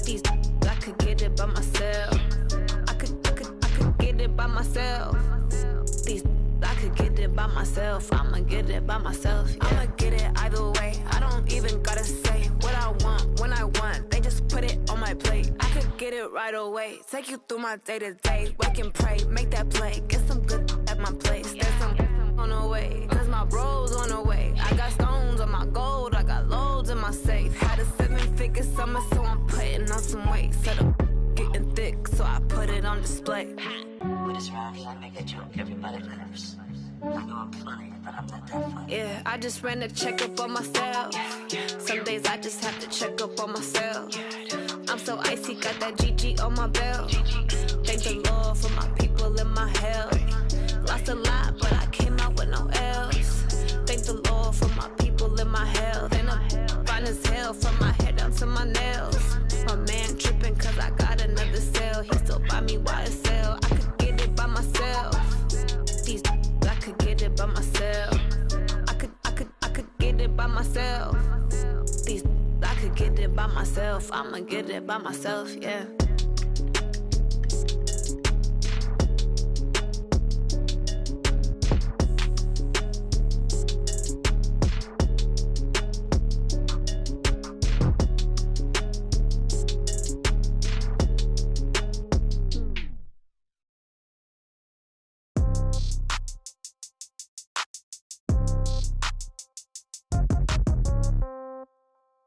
These I could get it by myself. I could get it by myself. These I could get it by myself. I'ma get it by myself. Yeah. I'ma get it either way. I don't even gotta say what I want when I want. They just put it on my plate. I could get it right away. Take you through my day to day. Wake and pray, make that play. Get some good at my place. There's some on the way. Cause my bros on the way. I got stones on my gold. I got loads in my safe. Had a 7-figure summer, so I'm putting on some weight. Set up getting thick, so I put it on display. With this round here, I make a joke, everybody laughs. I know I'm funny, but I'm not that funny. Yeah, I just ran a checkup on myself. Some days I just have to check up on myself. I'm so icy, got that GG on my belt. Thank the Lord for my people and my health. Lost a lot, but I came out with no L's. Thank the Lord for my people and my health. And I'm fine as hell from my head down to my nails. My man tripping cause I got another cell. He still buy myself. I could get it by myself. I could get it by myself. I'ma get it by myself, yeah.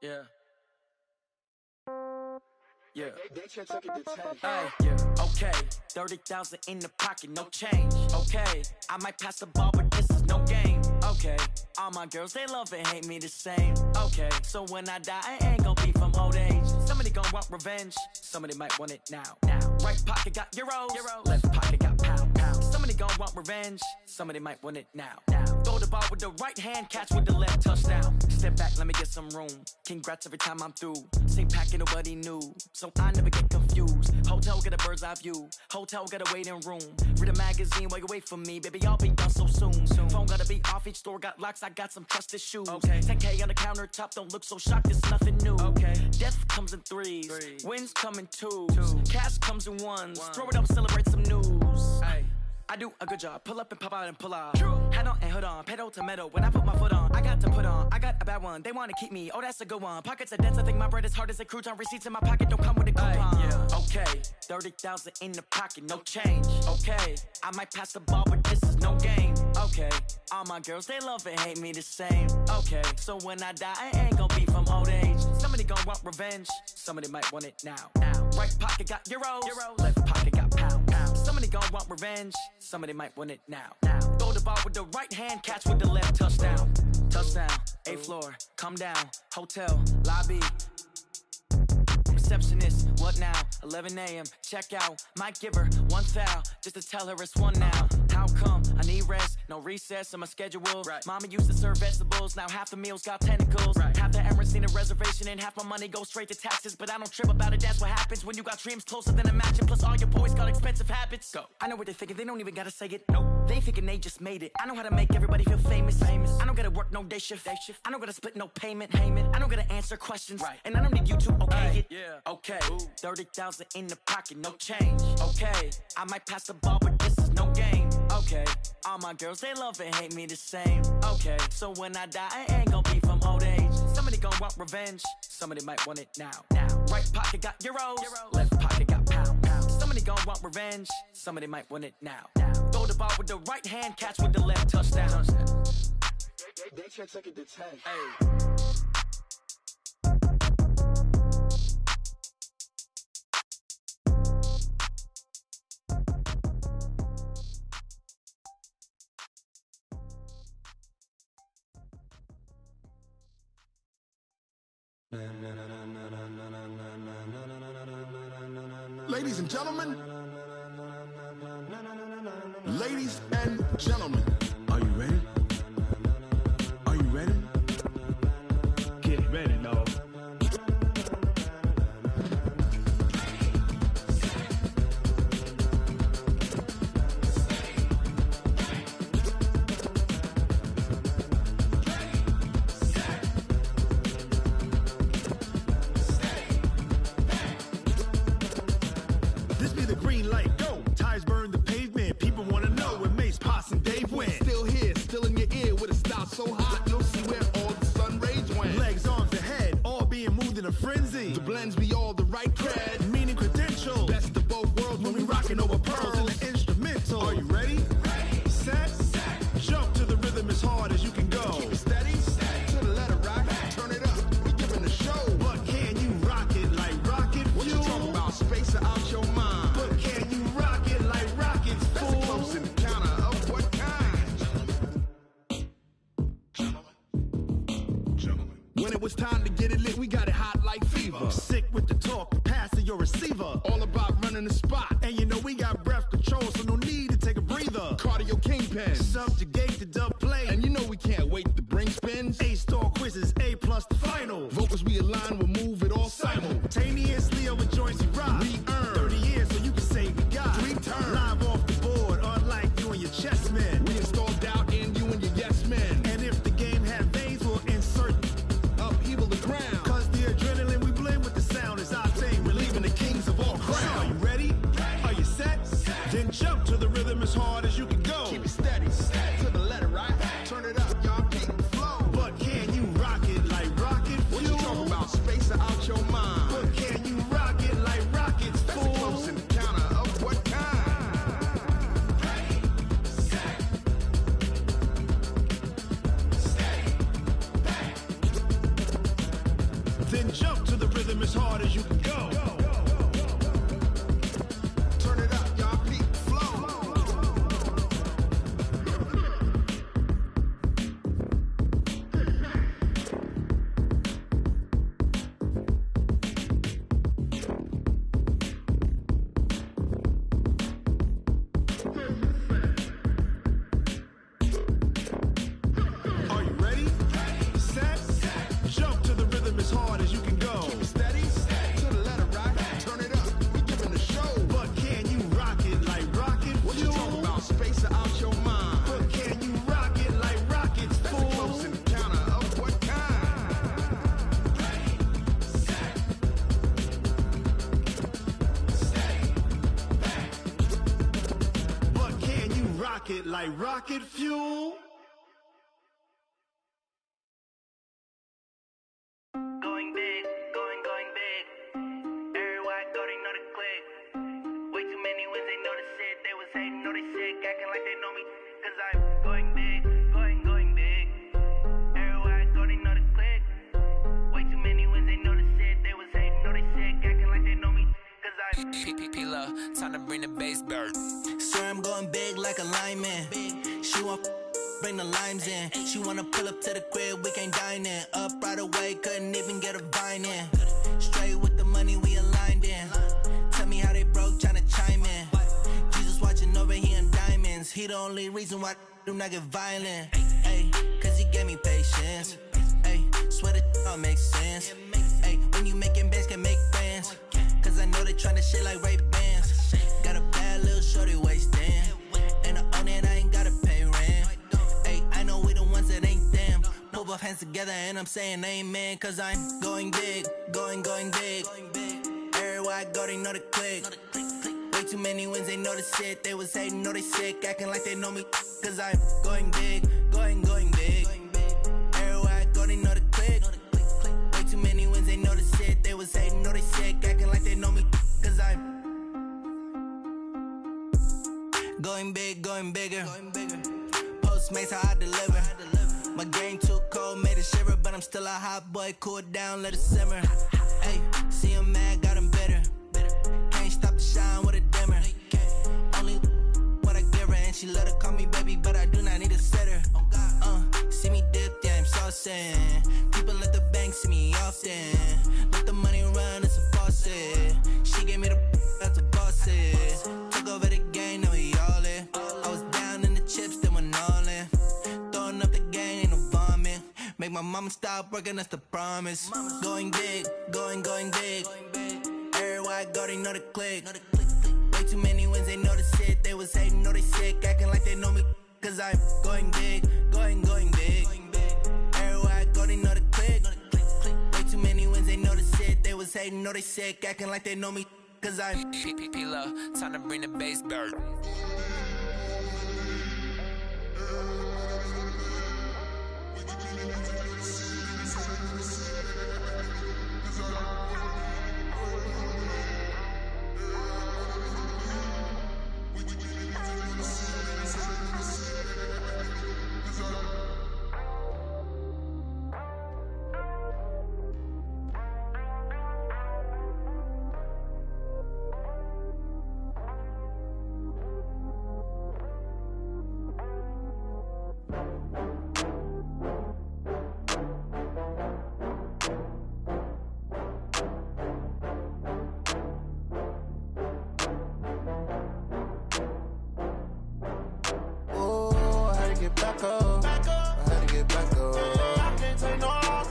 Yeah. Yeah. Hey, yeah. Okay. 30,000 in the pocket, no change. Okay. I might pass the ball, but this is no game. Okay. All my girls, they love and hate me the same. Okay. So when I die, I ain't gonna be from old age. Somebody gonna want revenge. Somebody might want it now. Right pocket got euros. Left pocket got pound. Somebody gonna want revenge. Somebody might want it now. Throw the ball with the right hand, catch with the left, touchdown. Step back, let me get some room. Congrats every time I'm through. Same packet, nobody knew. So I never get confused. Hotel get a bird's eye view. Hotel get a waiting room. Read a magazine while you wait for me. Baby, I'll be done so soon. Phone gotta be off, each store got locks. I got some trusted shoes. 10K on the countertop, don't look so shocked, it's nothing new. Death comes in threes. Wins come in twos. Cash comes in ones. Throw it up, celebrate some news. I do a good job, pull up and pop out and pull out. Hat on and hood on, pedal to metal. When I put my foot on, I got to put on. I got a bad one, they wanna keep me. Oh, that's a good one. Pockets are dense, I think my bread is hard as a crouton. Receipts in my pocket don't come with a coupon. Okay, 30,000 in the pocket, no change. Okay, I might pass the ball, but this is no game. Okay, all my girls, they love and hate me the same. Okay, so when I die, I ain't gonna be from old age. Somebody gonna want revenge. Somebody might want it now. Right pocket got euros. Left pocket got pound. Somebody gonna want revenge. Somebody might want it now. Throw the ball with the right hand, catch with the left, touchdown. Touchdown, 8th floor, come down. Hotel, lobby. Receptionist, what now? 11 a.m., check out. Might give her one foul, just to tell her it's one now. How come? I need rest, no recess in my schedule. Mama used to serve vegetables, now half the meals got tentacles. Half the Emirates need a reservation and half my money goes straight to taxes. But I don't trip about it, that's what happens when you got dreams closer than a matching. Plus all your boys got expensive habits. Go. I know what they're thinking, they don't even gotta say it. Nope. They thinking they just made it. I know how to make everybody feel famous. I don't gotta work no day shift. I don't gotta split no payment. I don't gotta answer questions. And I don't need you to okay it. Okay, 30,000 in the pocket, no change. Okay, I might pass the ball, but this is no game. Okay, all my girls, they love and hate me the same. Okay, so when I die, I ain't gonna be from old age. Somebody gonna want revenge. Somebody might want it now. Right pocket got euros. Left pocket got pound. Somebody gonna want revenge. Somebody might want it now. Throw the ball with the right hand, catch with the left, touchdown. They check second to 10. Ladies and gentlemen, ladies and gentlemen, are you ready? Are you ready? Get ready, dog. This be the green light, go. Tires burn the pavement. People wanna know where Mace, Poss, and Dave went. Still here, still in your ear with a style so hot, you'll see where all the sun rays went. Legs, arms, the head, all being moved in a frenzy. The blends be all the right cred, meaning credentials. Best of both worlds when we rockin' over pearls in the instrumental. Are you ready? Ready. Set. Jump to the rhythm as hard as you can go. Keep it steady. To the letter rock. Turn it up. We giving the show. But can you rock it like rocket fuel? What you talking about? Space out your mind. But can you rock it like rockets, fool? That's a close encounter of what kind? When it was time to get it lit, we got it hot like fever. Sick with the talk, pass to your receiver. All about running the spot. And you know we got breath control, so no need to take a breather. Cardio kingpin, subjugate the dub play. And you know we can't wait to bring spins. A-star quizzes, A+ the final. Vocals we align, we'll move it all simultaneously over joints we rock. We earn 30 years so you can say we got 3 turns. Live off the board, unlike you and your chess men. We installed doubt in you and Jump to the rhythm as hard as you can go. Turn it up, y'all. Peak flow. Are you ready? Set. Jump to the rhythm as hard as you can go. Steady. To the letter, right? Turn it up. We giving the show. But can you rock it like rocket? What you talking about? Space out your mind. But can you rock it like rockets? That's a close encounter of what kind? But can you rock it like rocket fuel? Going big, going big. Everywhere I go, they know the click. Way too many wins, they know the shit. They was hating, know they sick, acting like they know me. Cause I'm going big, going big. Everywhere I go, they know the click. Way too many wins, they know the shit. They was hating, know they sick, acting like they know me. Cause I'm P-P-P-Love, time to bring the bass bird. Swear I'm going big like a lineman. She want bring the limes in. She wanna pull up to the crib, we can't dine in. Up right away, couldn't even get a vine in. Straight with the money we aligned in. Tell me how they broke, tryna chime in. Jesus watching over here in diamonds. He the only reason why I do not get violent. Ay, cause he gave me patience. Ay, swear that all makes sense. Ay, when you making bands, can make friends. Cause I know they tryna shit like Ray-Bans. Got a bad little shorty wasting. And I own it, I ain't gotta pay rent. Ay, I know we the ones that ain't them. Put both hands together and I'm saying amen. Cause I'm going big, going big. Everywhere I go, they know the click. Way too many wins, they know the shit. They was hating, know they sick, acting like they know me. Cause I'm going big, going big. Everywhere I go, they know the click. Way too many wins, they know the shit. They was hating, know they sick, acting like they know me. Cause I'm going big, going bigger. Postmates how I deliver. My game too cold, made it shiver, but I'm still a hot boy. Cool it down, let it simmer. Hey, see him mad, got him bitter. Can't stop the shine with a dimmer. Only what I give her, and she let her call me baby, but I do not need a sitter. See me dip, yeah, I'm saucing. People at the bank see me often. Let the money run, it's a faucet. She gave me the that's a boss is. Took over the game, now we all in. I was down in the chips, then went all in. Throwing up the game, ain't no vomit. Make my mama stop working, that's the promise. Going big, going big. Everywhere I go, they know the click. Way too many wins, they know the shit. They was hating, know they sick, acting like they know me. Cause I'm going big, going big. Everywhere I go, they know the click. Way too many wins, they know the shit. They was hating, know they sick, acting like they know me. Cause I'm P-P-P-Love, time to bring the bass bird. Back up. I had to get back up. I can't take no loss.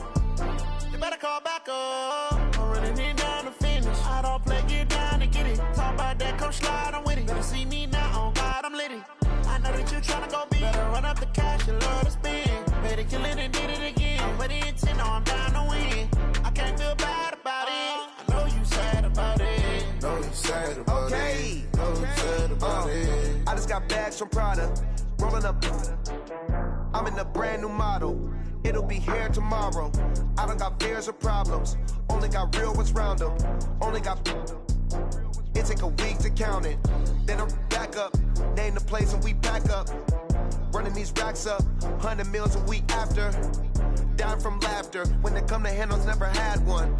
You better call back up. I'm really need down to finish. I don't play, get down to get it. Talk about that, come slide, I'm with it. Better see me now, on God, I'm litty. I know that you tryna go big. Better run up the cash, you love to spend. Better kill it and did it again. I'm with the intent, no, I'm down to win. I can't feel bad about it. I know you sad about it. Know you sad about it. Know you sad about it. I just got bags from Prada. Rolling up. I'm in a brand new model. It'll be here tomorrow. I don't got fears or problems. Only got real ones round them. Only got. It take a week to count it. Then I'm back up. Name the place and we back up. Running these racks up. 100 meals a week after. shot from laughter. When it come to handles, never had one.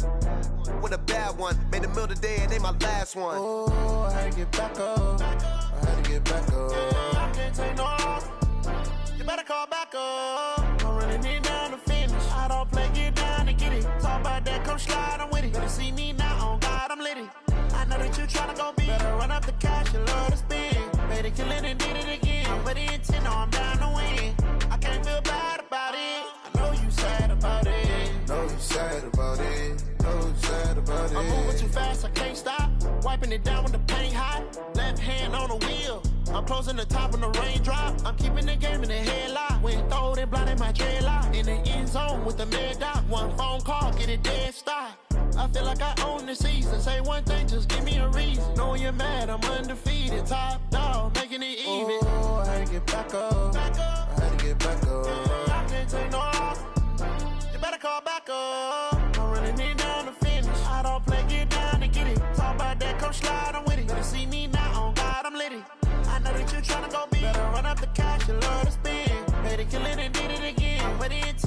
With a bad one, made a meal today and they my last one. Oh, I had to get back up. I had to get back up. I can't take no loss. You better call back up. I'm running it down to finish. I don't play, get down and get it. Talk about that, come slide, I'm with it. Better see me now, on God, I'm litty. I know that you tryna go big. Better run up the cash, you love to spend. Better kill it and did it again. I'm with the intent, no, I'm down to win. I can't feel bad about it. I know you sad about it. Know you sad about it. Know you sad about it. I'm moving too fast, I can't stop. Wiping it down with the paint hot. Left hand on the wheel. I'm closing the top on the raindrop. I'm keeping the game in the headlock. When throwed and blinded my dreadlock. In the end zone with the mad dot. One phone call, get it dead stop. I feel like I own the season. Say one thing, just give me a reason. Knowing you're mad, I'm undefeated. Top dog, making it even. Oh, I had to get back up. I had to get back up. I can't take no loss. You better call back up. I'm running it down to finish. I don't play, get down and get it. Talk about that, come slide, I'm with it. Better see me now, on God, I'm litty. I know that you tryna go big. Better run up the cash, you love to spend. Better kill it and did it again. But it's